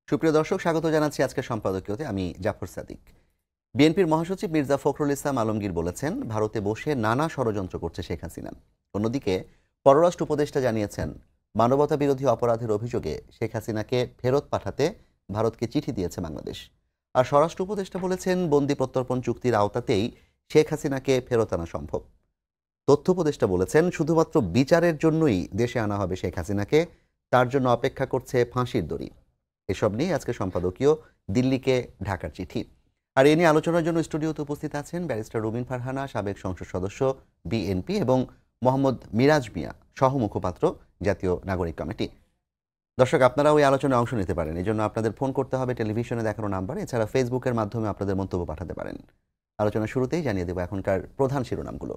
সুপ্রিয় দর্শক, স্বাগত জানাচ্ছি আজকের সম্পাদকীয়তে। আমি জাফর সাদিক। বিএনপির মহাসচিব মির্জা ফখরুল ইসলাম আলমগীর বলেছেন, ভারতে বসে নানা ষড়যন্ত্র করছে শেখ হাসিনা। অন্যদিকে পররাষ্ট্র উপদেষ্টা জানিয়েছেন, মানবতা বিরোধী অপরাধের অভিযোগে শেখ হাসিনাকে ফেরত পাঠাতে ভারতকে চিঠি দিয়েছে বাংলাদেশ। আর স্বরাষ্ট্র উপদেষ্টা বলেছেন, বন্দি প্রত্যর্পণ চুক্তির আওতাতেই শেখ হাসিনাকে ফেরত আনা সম্ভব। তথ্য উপদেষ্টা বলেছেন, শুধুমাত্র বিচারের জন্যই দেশে আনা হবে শেখ হাসিনাকে, তার জন্য অপেক্ষা করছে ফাঁসির দড়ি। এসব নিয়ে আজকে সম্পাদকীয় দিল্লিকে ঢাকার চিঠি। আর এ নিয়ে আলোচনার জন্য স্টুডিওতে উপস্থিত আছেন ব্যারিস্টার রুমিন ফারহানা, সাবেক সংসদ সদস্য বিএনপি, এবং মোহাম্মদ মিরাজ মিয়া, সহ মুখপাত্র জাতীয় নাগরিক কমিটি। দর্শক, আপনারা ওই আলোচনায় অংশ নিতে পারেন। এই জন্য আপনাদের ফোন করতে হবে টেলিভিশনে দেখানো নাম্বার। এছাড়া ফেসবুকের মাধ্যমে আপনাদের মন্তব্য পাঠাতে পারেন। আলোচনা শুরুতেই জানিয়ে দেব এখনকার প্রধান শিরোনামগুলো।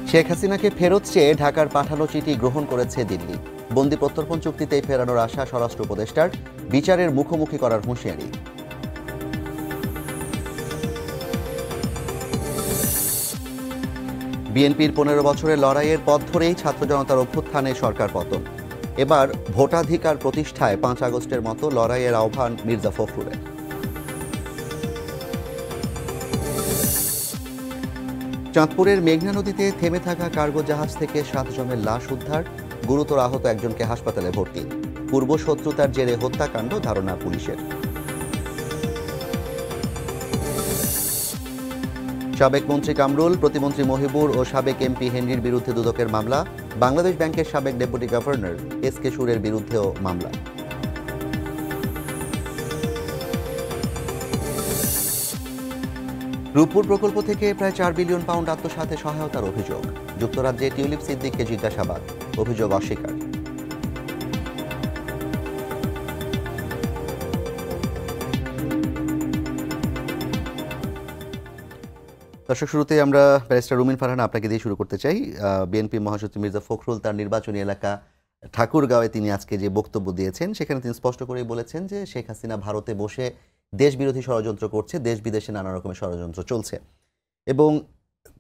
শেখ হাসিনাকে ফেরত চেয়ে ঢাকার পাঠানো চিঠি গ্রহণ করেছে দিল্লি। বন্দি প্রত্যর্পণ চুক্তিতেই ফেরানোর আশা স্বরাষ্ট্র উপদেষ্টার, বিচারের মুখোমুখি করার হুঁশিয়ারি। বিএনপির 15 বছরের লড়াইয়ের পথ ধরেই ছাত্র জনতার অভ্যুত্থানে সরকার পতন। এবার ভোটাধিকার প্রতিষ্ঠায় 5 আগস্টের মতো লড়াইয়ের আহ্বান মির্জা ফখরুলের। চাঁদপুরের মেঘনা নদীতে থেমে থাকা কার্গো জাহাজ থেকে 7 জনের লাশ উদ্ধার, গুরুতর আহত একজনকে হাসপাতালে ভর্তি। পূর্ব শত্রুতার জেরে হত্যাকাণ্ড ধারণা পুলিশের। সাবেক মন্ত্রী কামরুল, প্রতিমন্ত্রী মহিবুর ও সাবেক এমপি হেনরির বিরুদ্ধে দুদকের মামলা। বাংলাদেশ ব্যাংকের সাবেক ডেপুটি গভর্নর এস.কে সুরের বিরুদ্ধেও মামলা। রূপপুর প্রকল্প থেকে প্রায় 4 বিলিয়ন পাউন্ড আত্মসাতে সহায়তার অভিযোগ। যুক্তরাজ্যে টিউলিপ সিদ্দিককে জিজ্ঞাসাবাদ, অভিযোগ অস্বীকার। দর্শক, শুরুতে আমরা ব্যারিস্টার রুমিন ফারহানা আপনাকে দিয়ে শুরু করতে চাই। বিএনপি মহাসচিব মির্জা ফখরুল তার নির্বাচনী এলাকা ঠাকুরগাঁওয়ে তিনি আজকে যে বক্তব্য দিয়েছেন, সেখানে তিনি স্পষ্ট করেই বলেছেন যে শেখ হাসিনা ভারতে বসে দেশ বিরোধী ষড়যন্ত্র করছে, দেশ বিদেশে নানা রকমের ষড়যন্ত্র চলছে। এবং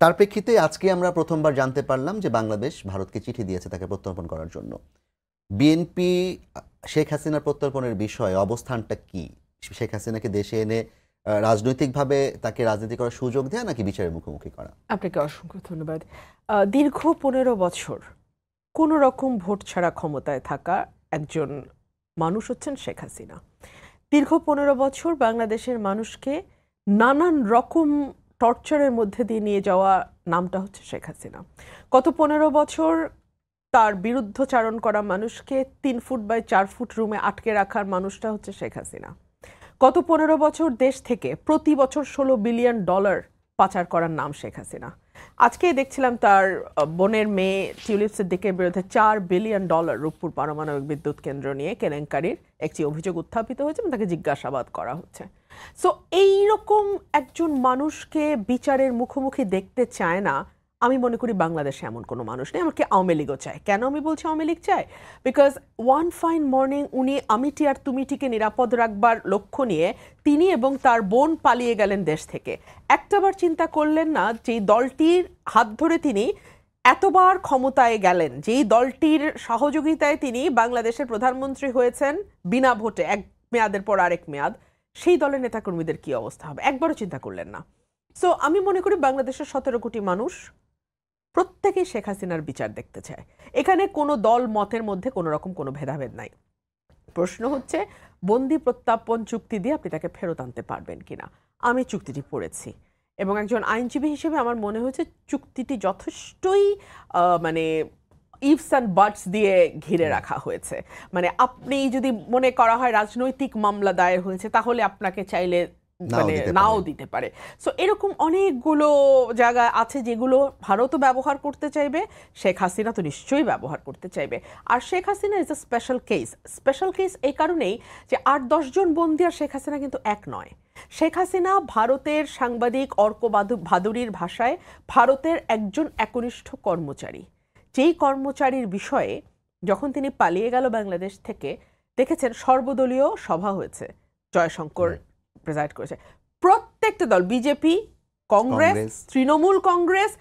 তার প্রেক্ষিতে আজকে আমরা প্রথমবার জানতে পারলাম যে বাংলাদেশ ভারতকে চিঠি দিয়েছে তাকে প্রত্যর্পণ করার জন্য। বিএনপি শেখ হাসিনার প্রত্যর্পণের বিষয়ে অবস্থানটা কি? শেখ হাসিনাকে দেশে এনে রাজনৈতিকভাবে তাকে রাজনীতি করার সুযোগ দেয়া, নাকি বিচারের মুখোমুখি করা? আপনাকে অসংখ্য ধন্যবাদ। দীর্ঘ 15 বছর কোনো রকম ভোট ছাড়া ক্ষমতায় থাকা একজন মানুষ হচ্ছেন শেখ হাসিনা। দীর্ঘ 15 বছর বাংলাদেশের মানুষকে নানান রকম টর্চারের মধ্যে দিয়ে নিয়ে যাওয়া নামটা হচ্ছে শেখ হাসিনা। গত 15 বছর তার বিরুদ্ধচারণ করা মানুষকে 3 ফুট বাই 4 ফুট রুমে আটকে রাখার মানুষটা হচ্ছে শেখ হাসিনা। গত 15 বছর দেশ থেকে প্রতি বছর $16 বিলিয়ন পাচার করার নাম শেখ হাসিনা। আজকেই দেখছিলাম তার বোনের মেয়ে টিউলিপ সিদ্দিকের বিরুদ্ধে $4 বিলিয়ন রূপপুর পারমাণবিক বিদ্যুৎ কেন্দ্র নিয়ে কেলেঙ্কারির একটি অভিযোগ উত্থাপিত হয়েছে এবং তাকে জিজ্ঞাসাবাদ করা হচ্ছে। সো এইরকম একজন মানুষকে বিচারের মুখোমুখি দেখতে চায় না, আমি মনে করি বাংলাদেশে এমন কোনো মানুষ নেই। আমাকে আওয়ামী লীগও চায়। কেন আমি বলছি আওয়ামী লীগ চায়? বিকজ ওয়ান ফাইন মর্নিং উনি আমিটি আর তুমিটিকে নিরাপদ রাখবার লক্ষ্য নিয়ে তিনি এবং তার বোন পালিয়ে গেলেন দেশ থেকে। একটাবার চিন্তা করলেন না যেই দলটির হাত ধরে তিনি এতবার ক্ষমতায় গেলেন, যেই দলটির সহযোগিতায় তিনি বাংলাদেশের প্রধানমন্ত্রী হয়েছেন বিনা ভোটে, এক মেয়াদের পর আরেক মেয়াদ, সেই দলের নেতাকর্মীদের কি অবস্থা হবে একবারও চিন্তা করলেন না। সো আমি মনে করি বাংলাদেশের 17 কোটি মানুষ প্রত্যেকেই শেখ হাসিনার বিচার দেখতে চায়। এখানে কোনো দল মতের মধ্যে কোনো রকম কোনো ভেদাভেদ নাই। প্রশ্ন হচ্ছে বন্দি প্রত্যর্পণ চুক্তি দিয়ে আপনি তাকে ফেরত আনতে পারবেন কিনা। আমি চুক্তিটি পড়েছি এবং একজন আইনজীবী হিসেবে আমার মনে হয়েছে চুক্তিটি যথেষ্টই মানে ইফস অ্যান্ড বাটস দিয়ে ঘিরে রাখা হয়েছে। মানে আপনি যদি মনে করা হয় রাজনৈতিক মামলা দায়ের হয়েছে, তাহলে আপনাকে চাইলে মানে নাও দিতে পারে। সো এরকম অনেকগুলো জায়গা আছে যেগুলো ভারতও ব্যবহার করতে চাইবে, শেখ হাসিনা তো নিশ্চয়ই ব্যবহার করতে চাইবে। আর Sheikh Hasina is a special case. Special case এই কারণেই যে 8-10 জন বন্দী আর শেখ হাসিনা কিন্তু এক নয়। শেখ হাসিনা ভারতের সাংবাদিক অর্ক ভাদুরীর ভাষায় ভারতের একজন একনিষ্ঠ কর্মচারী। যেই কর্মচারীর বিষয়ে যখন তিনি পালিয়ে গেল বাংলাদেশ থেকে, দেখেছেন সর্বদলীয় সভা হয়েছে, জয়শঙ্কর প্রেসাইড করেছে। প্রত্যেকটা দল, বিজেপি, কংগ্রেস, তৃণমূল কংগ্রেস,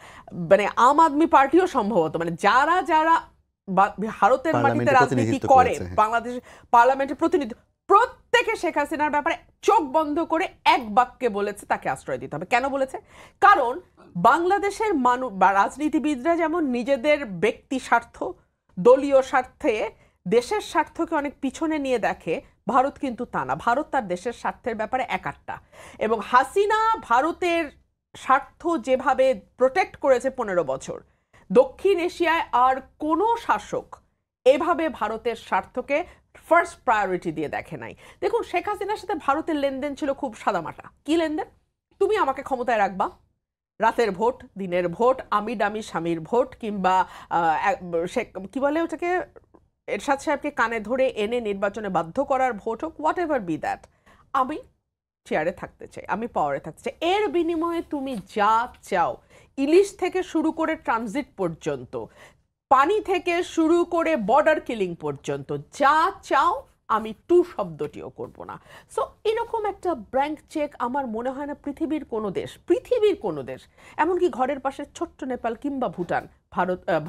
মানে আম আদমি পার্টিও সম্ভবত, মানে যারা যারা ভারতের মাটিতে পার্লামেন্টে রাজনীতি প্রতিনিধিত্ব করে, করেছে, হ্যাঁ। বাংলাদেশ পার্লামেন্টের প্রতিনিধি, প্রত্যেকে শেখ হাসিনার ব্যাপারে চোখ বন্ধ করে এক বাক্যে বলেছে তাকে আশ্রয় দিতে হবে। কেন বলেছে? কারণ বাংলাদেশের মানুষ বা রাজনীতিবিদরা যেমন নিজেদের ব্যক্তি স্বার্থ, দলীয় স্বার্থে দেশের স্বার্থকে অনেক পিছনে নিয়ে দেখে, ভারত কিন্তু তা না। ভারত তার দেশের স্বার্থের ব্যাপারে একাট্টা, এবং হাসিনা ভারতের স্বার্থ যেভাবে প্রোটেক্ট করেছে 15 বছর, দক্ষিণ এশিয়ায় আর কোনো শাসক এভাবে ভারতের স্বার্থকে ফার্স্ট প্রায়োরিটি দিয়ে দেখে নাই। দেখুন, শেখ হাসিনার সাথে ভারতের লেনদেন ছিল খুব সাদামাটা। কি লেনদেন? তুমি আমাকে ক্ষমতায় রাখবা, রাতের ভোট, দিনের ভোট, আমি ডামি স্বামীর ভোট, কিংবা কি বলে ওটাকে, এরশাদ সাহেবকে কানে ধরে এনে নির্বাচনে বাধ্য করার ভোট হোক, হোয়াট এভার বি দ্যাট, আমি চেয়ারে থাকতে চাই, আমি পাওয়ারে থাকতে চাই। এর বিনিময়ে তুমি যা চাও, ইলিশ থেকে শুরু করে ট্রানজিট পর্যন্ত, পানি থেকে শুরু করে বর্ডার কিলিং পর্যন্ত যা চাও, আমি টু শব্দটিও করব না। সো এরকম একটা ব্ল্যাঙ্ক চেক আমার মনে হয় না পৃথিবীর কোনো দেশ, এমনকি ঘরের পাশে ছোট্ট নেপাল কিংবা ভুটান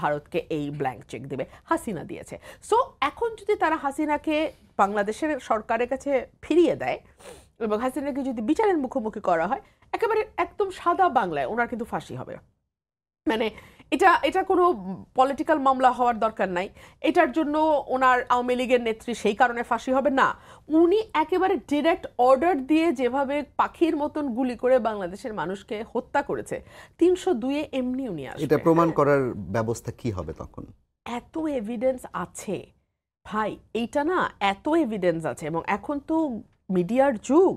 ভারতকে এই ব্ল্যাঙ্ক চেক দেবে। হাসিনা দিয়েছে। সো এখন যদি তারা হাসিনাকে বাংলাদেশের সরকারের কাছে ফিরিয়ে দেয় এবং হাসিনাকে যদি বিচারের মুখোমুখি করা হয়, একেবারে একদম সাদা বাংলায় ওনার কিন্তু ফাঁসি হবে। মানে এটা কোনো পলিটিক্যাল মামলা হওয়ার দরকার নাই। এটার জন্য ওনার আওয়ামী লীগের নেত্রী সেই কারণে ফাঁসি হবে না। উনি একেবারে ডিরেক্ট অর্ডার দিয়ে যেভাবে পাখির মতন গুলি করে বাংলাদেশের মানুষকে হত্যা করেছে, 302-এ এমনি উনি আসবে। এটা প্রমাণ করার ব্যবস্থা কি হবে তখন? এত এভিডেন্স আছে ভাই, এইটা না, এত এভিডেন্স আছে, এবং এখন তো মিডিয়ার যুগ,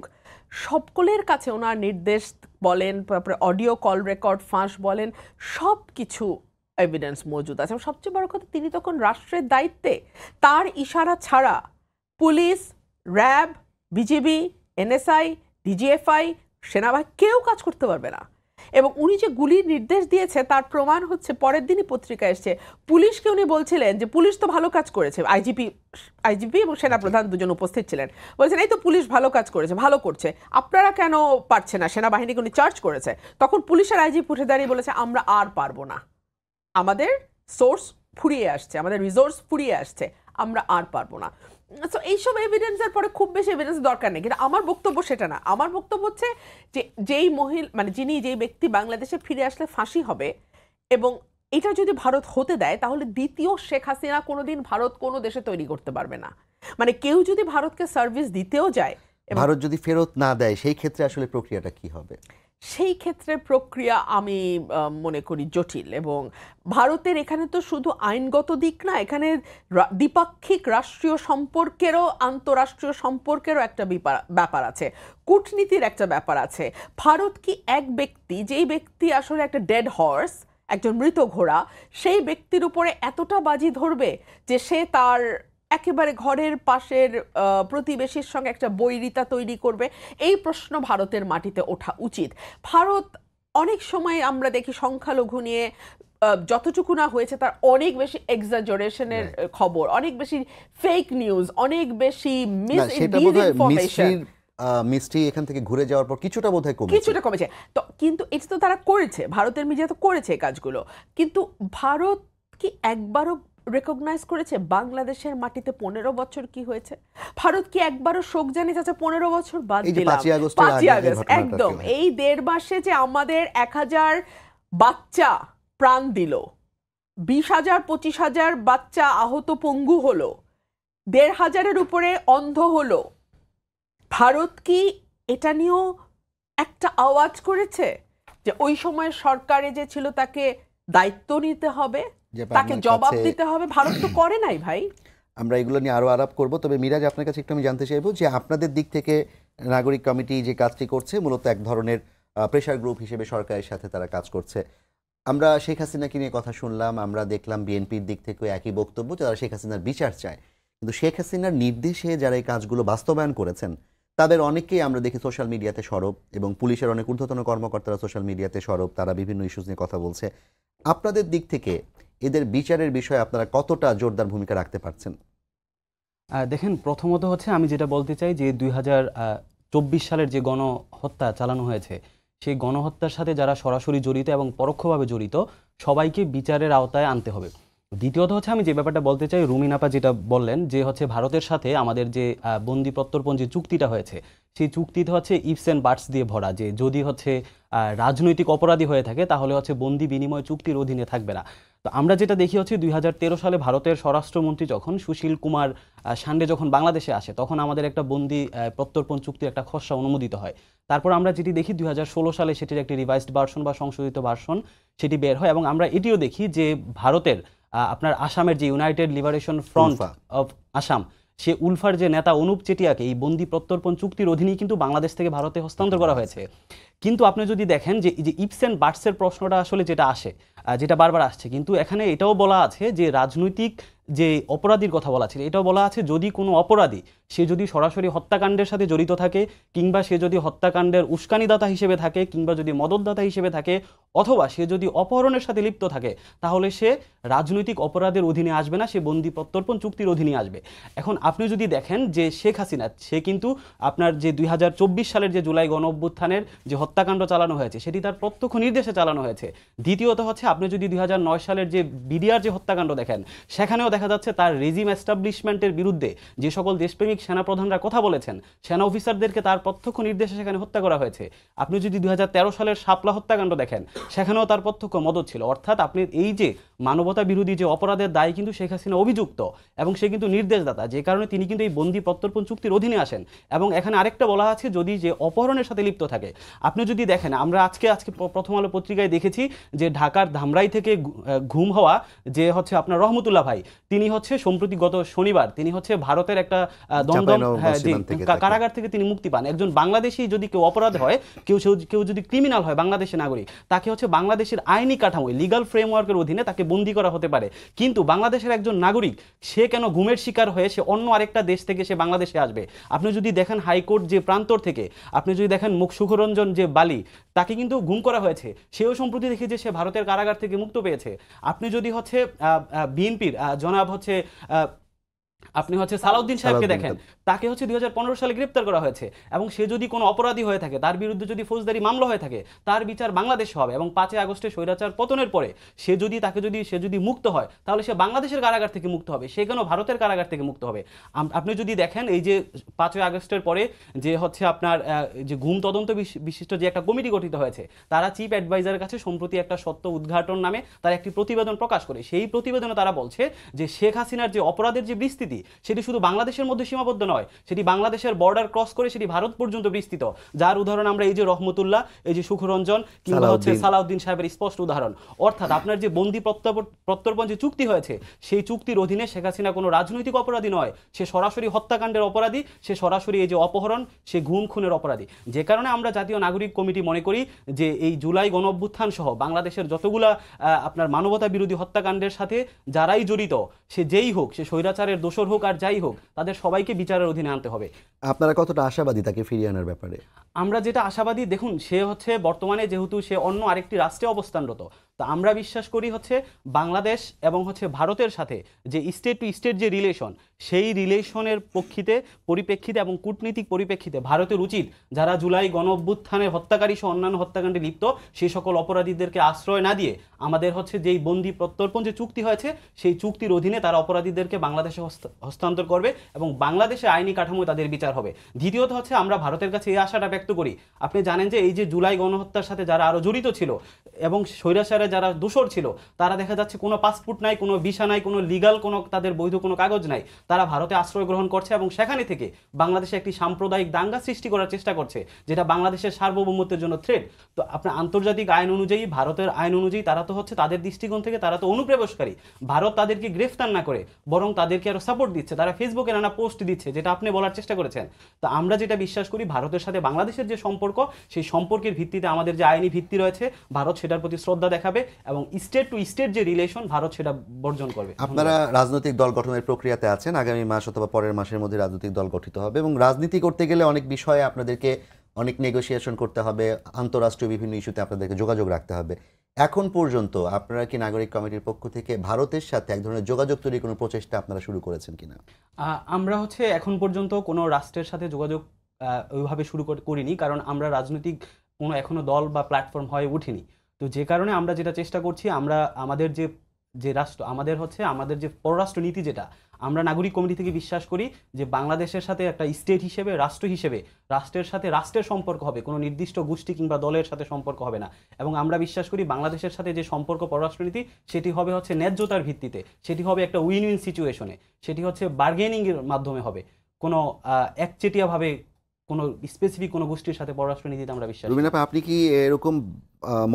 সকলের কাছে ওনার নির্দেশ বলেন, তারপরে অডিও কল রেকর্ড ফাঁস বলেন, সব কিছু এভিডেন্স মজুদ আছে। এবং সবচেয়ে বড় কথা, তিনি তখন রাষ্ট্রের দায়িত্বে, তার ইশারা ছাড়া police, RAB, BGB, NSI, DGFI, সেনাবাহিনী কেউ কাজ করতে পারবে না। এবং উনি যে গুলির নির্দেশ দিয়েছে তার প্রমাণ হচ্ছে, পরের দিনই পত্রিকায় এসছে, পুলিশকে উনি বলছিলেন যে পুলিশ তো ভালো কাজ করেছে, আইজিপি এবং সেনাপ্রধান দুজন উপস্থিত ছিলেন, বলছেন এই তো পুলিশ ভালো কাজ করেছে, ভালো করছে, আপনারা কেন পারছে না? সেনাবাহিনীকে উনি চার্জ করেছে। তখন পুলিশের আইজিপি উঠে দাঁড়িয়ে বলেছে, আমরা আর পারবো না, আমাদের সোর্স ফুরিয়ে আসছে, আমাদের রিসোর্স ফুরিয়ে আসছে, আমরা আর পারবো না। সো এইসব এভিডেন্সের পরে খুব বেশি এভিডেন্স দরকার নেই। কিন্তু আমার বক্তব্য সেটা না। আমার বক্তব্য হচ্ছে যে যেই ব্যক্তি বাংলাদেশে ফিরে আসলে ফাঁসি হবে, এবং এটা যদি ভারত হতে দেয়, তাহলে দ্বিতীয় শেখ হাসিনা কোনোদিন ভারত কোনো দেশে তৈরি করতে পারবে না। মানে কেউ যদি ভারতকে সার্ভিস দিতেও যায়, ভারত যদি ফেরত না দেয়, সেই ক্ষেত্রে আসলে প্রক্রিয়াটা কি হবে? সেই ক্ষেত্রে প্রক্রিয়া আমি মনে করি জটিল। এবং ভারতের এখানে তো শুধু আইনগত দিক না, এখানে দ্বিপাক্ষিক রাষ্ট্রীয় সম্পর্কেরও, আন্তঃরাষ্ট্রীয় সম্পর্কেরও একটা ব্যাপার আছে, কূটনীতির একটা ব্যাপার আছে। ভারত কি এক ব্যক্তি, যেই ব্যক্তি আসলে একটা ডেড হর্স, একজন মৃত ঘোড়া, সেই ব্যক্তির উপরে এতটা বাজি ধরবে যে সে তার একেবারে ঘরের পাশের প্রতিবেশীর সঙ্গে একটা বৈরিতা তৈরি করবে? এই প্রশ্ন ভারতের মাটিতে ওঠা উচিত। ভারত অনেক সময় আমরা দেখি সংখ্যালঘু নিয়ে যতটুকু না হয়েছে তার অনেক বেশি এক্সাজারেশনের খবর, অনেক বেশি ফেক নিউজ, অনেক বেশি মিসইনফরমেশন। মিষ্টি এখান থেকে ঘুরে যাওয়ার পর কিছুটা কমেছে। তো কিন্তু এটা তো তারা করেছে, ভারতের মিডিয়া তো করেছে এই কাজগুলো, কিন্তু ভারত কি একবারও রেকগনাইজ করেছে বাংলাদেশের মাটিতে 15 বছর কি হয়েছে? ভারত কি একবারও শোক জানিয়েছে? আচ্ছা 15 বছর বাদ দিলাম, 5ই আগস্ট, একদম এই 1.5 মাসে যে আমাদের 1000 বাচ্চা প্রাণ দিল, 20,000 25,000 বাচ্চা আহত পঙ্গু হলো, 1,500-এর উপরে অন্ধ হলো, ভারত কি এটা নিয়েও একটা আওয়াজ করেছে যে ওই সময় সরকারে যে ছিল তাকে দায়িত্ব নিতে হবে, তাকে জবাব দিতে হবে? ভারত তো করে নাই ভাই। আমরা এগুলো নিয়ে আরো আলাপ করব। তবে মিরাজ, আপনার কাছে একটু আমি জানতে চাইবো যে আপনাদের দিক থেকে নাগরিক কমিটি যে কাজটি করছে, মূলত এক ধরনের প্রেশার গ্রুপ হিসেবে সরকারের সাথে তারা কাজ করছে। আমরা শেখ হাসিনাকে নিয়ে কথা শুনলাম, আমরা দেখলাম বিএনপির দিক থেকে একই বক্তব্য, যারা শেখ হাসিনার বিচার চায়। কিন্তু শেখ হাসিনার নির্দেশে যারা এই কাজগুলো বাস্তবায়ন করেছেন, তাদের অনেককেই আমরা দেখি সোশ্যাল মিডিয়াতে সরব, এবং পুলিশের অনেক ঊর্ধ্বতন কর্মকর্তারা সোশ্যাল মিডিয়াতে সরব, তারা বিভিন্ন ইস্যুস নিয়ে কথা বলছে। আপনাদের দিক থেকে এদের বিচারের বিষয়ে আপনারা কতটা জোরদার ভূমিকা রাখতে পারছেন? দেখেন, প্রথমত হচ্ছে আমি যেটা বলতে চাই যে 2024 সালের যে গণহত্যা চালানো হয়েছে, সেই গণহত্যার সাথে যারা সরাসরি জড়িত এবং পরোক্ষভাবে জড়িত সবাইকে বিচারের আওতায় আনতে হবে। দ্বিতীয়ত হচ্ছে আমি যে ব্যাপারটা বলতে চাই, রুমিন আপা যেটা বললেন যে হচ্ছে ভারতের সাথে আমাদের যে বন্দি প্রত্যর্পণ যে চুক্তিটা হয়েছে, সেই চুক্তিতে হচ্ছে ইফস অ্যান্ড বাটস দিয়ে ভরা, যে যদি হচ্ছে রাজনৈতিক অপরাধী হয়ে থাকে তাহলে হচ্ছে বন্দি বিনিময় চুক্তির অধীনে থাকবে না। তো আমরা যেটা দেখি হচ্ছে 2013 সালে ভারতের স্বরাষ্ট্রমন্ত্রী যখন সুশীল কুমার সান্ডে যখন বাংলাদেশে আসে, তখন আমাদের একটা বন্দি প্রত্যর্পণ চুক্তির একটা খসড়া অনুমোদিত হয়। তারপর আমরা যেটি দেখি 2016 সালে সেটির একটি রিভাইসড ভার্সন বা সংশোধিত ভার্সন সেটি বের হয়, এবং আমরা এটিও দেখি যে ভারতের আপনার আসামের যে United Liberation Front ULFA. Of Assam, সে উলফার যে নেতা অনুপ চেটিয়াকে এই বন্দি প্রত্যর্পণ চুক্তির অধীনেই কিন্তু বাংলাদেশ থেকে ভারতে হস্তান্তর করা হয়েছে। কিন্তু আপনি যদি দেখেন যে এই যে ইফস অ্যান্ড বাটসের প্রশ্নটা আসলে যেটা আসে, যেটা বারবার আসছে, কিন্তু এখানে এটাও বলা আছে যে রাজনৈতিক যে অপরাধীর কথা বলা ছিল, এটাও বলা আছে যদি কোনো অপরাধী সে যদি সরাসরি হত্যাকাণ্ডের সাথে জড়িত থাকে, কিংবা সে যদি হত্যাকাণ্ডের উস্কানিদাতা হিসেবে থাকে, কিংবা যদি মদতদাতা হিসেবে থাকে, অথবা সে যদি অপহরণের সাথে লিপ্ত থাকে, তাহলে সে রাজনৈতিক অপরাধের অধীনে আসবে না, সে বন্দি প্রত্যর্পণ চুক্তির অধীনে আসবে। এখন আপনি যদি দেখেন যে শেখ হাসিনা, সে কিন্তু আপনার যে 2024 সালের যে জুলাই গণ অভ্যুত্থানের যে হত্যাকাণ্ড চালানো হয়েছে সেটি তার প্রত্যক্ষ নির্দেশে চালানো হয়েছে। দ্বিতীয়ত হচ্ছে আপনি যদি 2009 সালের যে বিডিআর যে হত্যাকাণ্ড দেখেন, সেখানেও দেখা যাচ্ছে তার রেজিম এস্টাবলিশমেন্টের বিরুদ্ধে যে সকল দেশপ্রেমিক সেনাপ্রধানরা কথা বলেছেন, সেনা অফিসারদেরকে তার প্রত্যক্ষ নির্দেশে সেখানে হত্যা করা হয়েছে। আপনি যদি 2013 সালের শাপলা হত্যাকাণ্ড দেখেন, সেখানেও তার প্রত্যক্ষ মদত ছিল। অর্থাৎ আপনি এই যে মানবতা বিরোধী যে অপরাধের দায় কিন্তু শেখ হাসিনা অভিযুক্ত, এবং সে কিন্তু নির্দেশদাতা, যে কারণে তিনি কিন্তু এই বন্দি প্রত্যর্পণ চুক্তির অধীনে আসেন। এবং এখানে আরেকটা বলা আছে, যদি যে অপহরণের সাথে লিপ্ত থাকে, আপনি যদি দেখেন, আমরা আজকে প্রথম আলো পত্রিকায় দেখেছি যে ঢাকার ধামরাই থেকে ঘুম হওয়া যে হচ্ছে আপনার রহমতুল্লাহ ভাই, তিনি হচ্ছে সম্প্রতি গত শনিবার তিনি হচ্ছে ভারতের একটা দমদম কারাগার থেকে তিনি মুক্তি পান। একজন বাংলাদেশী যদি কেউ অপরাধ হয়, কেউ যদি ক্রিমিনাল হয়, বাংলাদেশের নাগরিক, তাকে হচ্ছে বাংলাদেশের আইনি কাঠামো লিগাল ফ্রেমওয়ার্কের অধীনে তাকে বন্দী করা হতে পারে। কিন্তু বাংলাদেশের একজন নাগরিক সে কেন ঘুমের শিকার হয়ে সে অন্য আরেকটা দেশ থেকে সে বাংলাদেশে আসবে? আপনি যদি দেখেন হাইকোর্ট যে প্রান্তর থেকে, আপনি যদি দেখেন সুখরঞ্জন যে বালি, তাকে কিন্তু গুম করা হয়েছে, সেও সম্প্রতি দেখি যে সে ভারতের কারাগার থেকে মুক্ত পেয়েছে। আপনি যদি হচ্ছে বিএনপির জনাব হচ্ছে আপনি হচ্ছে সালাউদ্দিন সাহেবকে দেখেন, তাকে হচ্ছে 2015 সালে গ্রেপ্তার করা হয়েছে, এবং সে যদি কোনো অপরাধী হয়ে থাকে, তার বিরুদ্ধে যদি ফৌজদারি মামলা হয়ে থাকে, তার বিচার বাংলাদেশে হবে। এবং 5 আগস্টে স্বৈরাচার পতনের পরে সে যদি মুক্ত হয়, তাহলে সে বাংলাদেশের কারাগার থেকে মুক্ত হবে, সে কেন ভারতের কারাগার থেকে মুক্ত হবে? আপনি যদি দেখেন এই যে 5 আগস্টের পরে যে হচ্ছে আপনার যে ঘুম তদন্ত বিশিষ্ট যে একটা কমিটি গঠিত হয়েছে, তারা চিফ অ্যাডভাইজারের কাছে সম্প্রতি একটা সত্য উদ্ঘাটন নামে তারা একটি প্রতিবেদন প্রকাশ করে। সেই প্রতিবেদনে তারা বলছে যে শেখ হাসিনার যে অপরাধের যে বিস্তৃতি, সেটি শুধু বাংলাদেশের মধ্যে সীমাবদ্ধ নয়, সেটি বাংলাদেশের বর্ডার ক্রস করে সেটি ভারত পর্যন্ত বিস্তৃত। যার উদাহরণ আমরা এই যে রহমতুল্লাহ, এই যে সুখরঞ্জন, কিংবা হচ্ছে সালাউদ্দিন সাহেবের স্পষ্ট উদাহরণ। অর্থাৎ আপনার যে বন্দি প্রত্যর্পণ যে চুক্তি হয়েছে, সেই চুক্তির অধীনে শেখ হাসিনা কোনো রাজনৈতিক অপরাধী নয়, সে সরাসরি হত্যাকাণ্ডের অপরাধী, সে সরাসরি এই যে অপহরণ, সে গুম খুনের অপরাধী। যে কারণে আমরা জাতীয় নাগরিক কমিটি মনে করি যে এই জুলাই গণ অভ্যুত্থান সহ বাংলাদেশের যতগুলা আপনার মানবতা বিরোধী হত্যাকাণ্ডের সাথে যারাই জড়িত, সে যেই হোক, সে স্বৈরাচারের দোসর হোক আর যাই হোক, তাদের সবাইকে বিচারের অধীনে আনতে হবে। আপনারা কতটা আশাবাদী তাকে ফিরিয়ে আনার ব্যাপারে? আমরা যেটা আশাবাদী, দেখুন সে হচ্ছে বর্তমানে যেহেতু সে অন্য আরেকটি রাষ্ট্রে অবস্থানরত, তো আমরা বিশ্বাস করি হচ্ছে বাংলাদেশ এবং হচ্ছে ভারতের সাথে যে স্টেট টু স্টেট যে রিলেশন, সেই রিলেশনের পরিপ্রেক্ষিতে এবং কূটনীতিক পরিপ্রেক্ষিতে ভারতের উচিত যারা জুলাই গণ অভ্যুত্থানে হত্যাকারী সহ অন্যান্য হত্যাকাণ্ডে লিপ্ত, সেই সকল অপরাধীদেরকে আশ্রয় না দিয়ে আমাদের হচ্ছে যেই বন্দি প্রত্যর্পণ যে চুক্তি হয়েছে, সেই চুক্তির অধীনে তারা অপরাধীদেরকে বাংলাদেশে হস্তান্তর করবে এবং বাংলাদেশে আইনি কাঠামোয় তাদের বিচার হবে। দ্বিতীয়ত হচ্ছে আমরা ভারতের কাছে এই আশাটা ব্যক্ত করি, আপনি জানেন যে এই যে জুলাই গণহত্যার সাথে যারা আরও জড়িত ছিল এবং স্বৈরাচারে যারা দোষর ছিল, তারা দেখা যাচ্ছে কোনো পাসপোর্ট নাই, কোনো ভিসা নাই, কোনো লিগাল কোনো তাদের বৈধ কোনো কাগজ নাই, তারা ভারতে আশ্রয় গ্রহণ করছে এবং সেখানে থেকে বাংলাদেশে একটি সাম্প্রদায়িক দাঙ্গা সৃষ্টি করার চেষ্টা করছে, যেটা বাংলাদেশের সার্বভৌমত্বের জন্য থ্রেট। তো আপনার আন্তর্জাতিক আইন অনুযায়ী, ভারতের আইন অনুযায়ী তারা তো হচ্ছে তাদের দৃষ্টিকোণ থেকে তারা তো অনুপ্রবেশকারী। ভারত তাদেরকে গ্রেফতার না করে বরং তাদেরকে আরো সাপোর্ট দিচ্ছে, তারা ফেসবুকে নানা পোস্ট দিচ্ছে, যেটা আপনি বলার চেষ্টা করেছেন। তো আমরা যেটা বিশ্বাস করি, ভারতের সাথে বাংলাদেশের যে সম্পর্ক, সেই সম্পর্কের ভিত্তিতে আমাদের যে আইনি ভিত্তি রয়েছে, ভারত সেটার প্রতি শ্রদ্ধা দেখাবে এবং স্টেট টু স্টেট যে রিলেশন, ভারত সেটা বর্জন করবে। আপনারা রাজনৈতিক দল গঠনের প্রক্রিয়াতে আছেন, আগামী মাস অথবা পরের মাসের মধ্যে রাজনৈতিক দল গঠিত হবে এবং রাজনীতি করতে গেলে অনেক বিষয়ে আপনাদেরকে অনেক নেগোসিয়েশন করতে হবে, আন্তঃরাষ্ট্রীয় বিভিন্ন ইস্যুতে আপনাদেরকে যোগাযোগ রাখতে হবে। এখন পর্যন্ত আপনারা কি নাগরিক কমিটির পক্ষ থেকে ভারতের সাথে এক ধরনের যোগাযোগ তৈরির কোনো প্রচেষ্টা আপনারা শুরু করেছেন কিনা? আমরা হচ্ছে এখন পর্যন্ত কোনো রাষ্ট্রের সাথে যোগাযোগ ওইভাবে শুরু করিনি, কারণ আমরা রাজনৈতিক কোনো এখনো দল বা প্ল্যাটফর্ম হয়ে উঠিনি। তো যে কারণে আমরা যেটা চেষ্টা করছি, আমরা আমাদের যে যে রাষ্ট্র আমাদের হচ্ছে আমাদের যে পররাষ্ট্র নীতি, যেটা আমরা নাগরিক কমিটি থেকে বিশ্বাস করি যে বাংলাদেশের সাথে একটা স্টেট হিসেবে, রাষ্ট্র হিসেবে রাষ্ট্রের সাথে রাষ্ট্রের সম্পর্ক হবে, কোনো নির্দিষ্ট গোষ্ঠী কিংবা দলের সাথে সম্পর্ক হবে না। এবং আমরা বিশ্বাস করি বাংলাদেশের সাথে যে সম্পর্ক পররাষ্ট্রনীতি সেটি হবে হচ্ছে ন্যায্যতার ভিত্তিতে, সেটি হবে একটা উইন উইন সিচুয়েশনে, সেটি হচ্ছে বার্গেনিংয়ের মাধ্যমে হবে, কোনো একচেটিয়াভাবে কোনো স্পেসিফিক কোনো গোষ্ঠীর সাথে পররাষ্ট্রনীতিতে আমরা বিশ্বাস করি। রুবিনা আপা, আপনি কি এরকম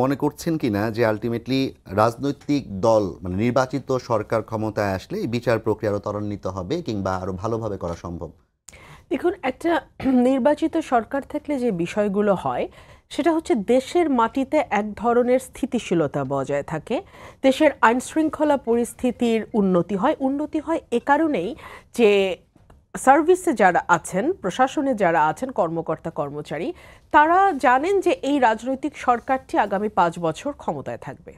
মনে করছেন কিনা যে আলটিমেটলি রাজনৈতিক দল মানে নির্বাচিত সরকার ক্ষমতায় আসলে এই বিচার প্রক্রিয়া আরো ত্বরান্বিত হবে কিংবা আরো ভালোভাবে করা সম্ভব? দেখুন, একটা নির্বাচিত সরকার থাকলে যে বিষয়গুলো হয় সেটা হচ্ছে দেশের মাটিতে এক ধরনের স্থিতিশীলতা বজায় থাকে, দেশের আইন শৃঙ্খলা পরিস্থিতির উন্নতি হয় এ কারণেই যে সার্ভিসে যারা আছেন, প্রশাসনে যারা আছেন, কর্মকর্তা কর্মচারী, তারা জানেন যে এই রাজনৈতিক সরকারটি আগামী 5 বছর ক্ষমতায় থাকবে।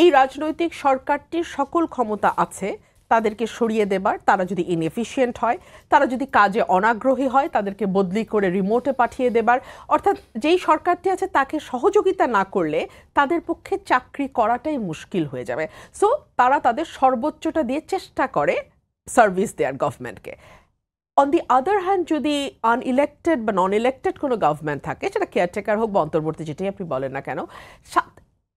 এই রাজনৈতিক সরকারটির সকল ক্ষমতা আছে তাদেরকে সরিয়ে দেবার, তারা যদি ইনএফিশিয়েন্ট হয়, তারা যদি কাজে অনাগ্রহী হয়, তাদেরকে বদলি করে রিমোটে পাঠিয়ে দেবার, অর্থাৎ যেই সরকারটি আছে তাকে সহযোগিতা না করলে তাদের পক্ষে চাকরি করাটাই মুশকিল হয়ে যাবে। সো তারা তাদের সর্বোচ্চটা দিয়ে চেষ্টা করে সার্ভিস দেয়ার গভর্নমেন্টকে। অন দি আদার হ্যান্ড, যদি আনইলেক্টেড বা নন ইলেক্টেড কোনো গভর্নমেন্ট থাকে, সেটা কেয়ারটেকার হোক বা অন্তর্বর্তী, যেটাই আপনি বলেন না কেন,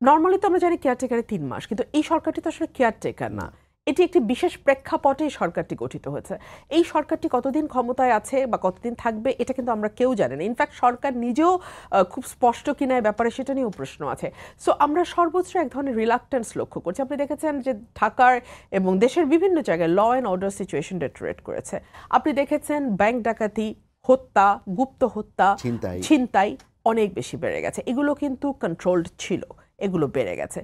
নর্মালি তো আমরা জানি কেয়ারটেকারে 3 মাস, কিন্তু এই সরকারটি তো আসলে কেয়ারটেকার না। এটি একটি বিশেষ প্রেক্ষাপটে এই সরকারটি গঠিত হয়েছে। এই সরকারটি কতদিন ক্ষমতায় আছে বা কতদিন থাকবে এটা কিন্তু আমরা কেউ জানি না। ইনফ্যাক্ট সরকার নিজেও খুব স্পষ্ট কিনা এই ব্যাপারে সেটা নিয়েও প্রশ্ন আছে। সো আমরা সর্বোচ্চ এক ধরনের রিলাক্টেন্স লক্ষ্য করছি। আপনি দেখেছেন যে ঢাকার এবং দেশের বিভিন্ন জায়গায় ল অ্যান্ড অর্ডার সিচুয়েশন ডেটোরেট করেছে। আপনি দেখেছেন ব্যাংক ডাকাতি, হত্যা, গুপ্ত হত্যা, ছিনতাই অনেক বেশি বেড়ে গেছে। এগুলো কিন্তু কন্ট্রোলড ছিল, এগুলো বেড়ে গেছে।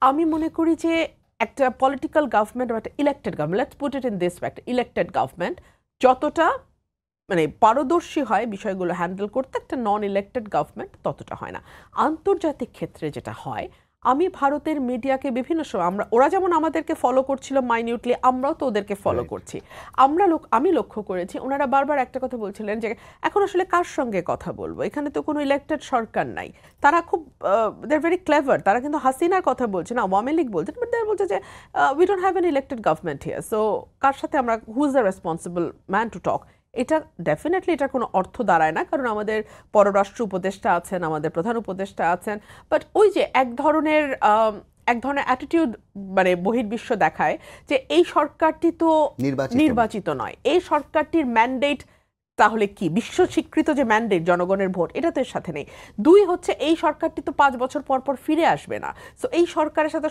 আমি মনে করি যে একটা পলিটিক্যাল গভর্নমেন্ট বা একটা elected government, let's put it in this way, একটা ইলেক্টেড গভর্নমেন্ট যতটা মানে পারদর্শী হয় বিষয়গুলো হ্যান্ডেল করতে, একটা নন ইলেক্টেড গভর্নমেন্ট ততটা হয় না। আন্তর্জাতিক ক্ষেত্রে যেটা হয়, আমি ভারতের মিডিয়াকে বিভিন্ন সময়, ওরা যেমন আমাদেরকে ফলো করছিল মাইনিউটলি, আমরাও তো ওদেরকে ফলো করছি। আমি লক্ষ্য করেছি ওনারা বারবার একটা কথা বলছিলেন যে এখন আসলে কার সঙ্গে কথা বলবো, এখানে তো কোনো ইলেক্টেড সরকার নাই। তারা খুব দে আর ভেরি ক্লেভার, তারা কিন্তু হাসিনার কথা বলছে না, আওয়ামী লীগ বলছেন, বাট তারা বলছে যে we don't have an elected government here, so কার সাথে আমরা, who is the responsible man to talk. এটা ডেফিনেটলি এটার কোনো অর্থ দাঁড়ায় না, কারণ আমাদের পররাষ্ট্র উপদেষ্টা আছেন, আমাদের প্রধান উপদেষ্টা আছেন, বাট ওই যে এক ধরনের অ্যাটিটিউড মানে বহির্বিশ্ব দেখায় যে এই সরকারটি তো নির্বাচিত নয়, এই সরকারটির ম্যান্ডেট তাহলে কি বিশ্ব স্বীকৃত যে ম্যান্ডেট জনগণের ভোট, এটা তো এর সাথে নেই। 2 হচ্ছে এই সরকারটি তো 5 বছর পর পর ফিরে আসবে না। সো এই সরকারের সাথে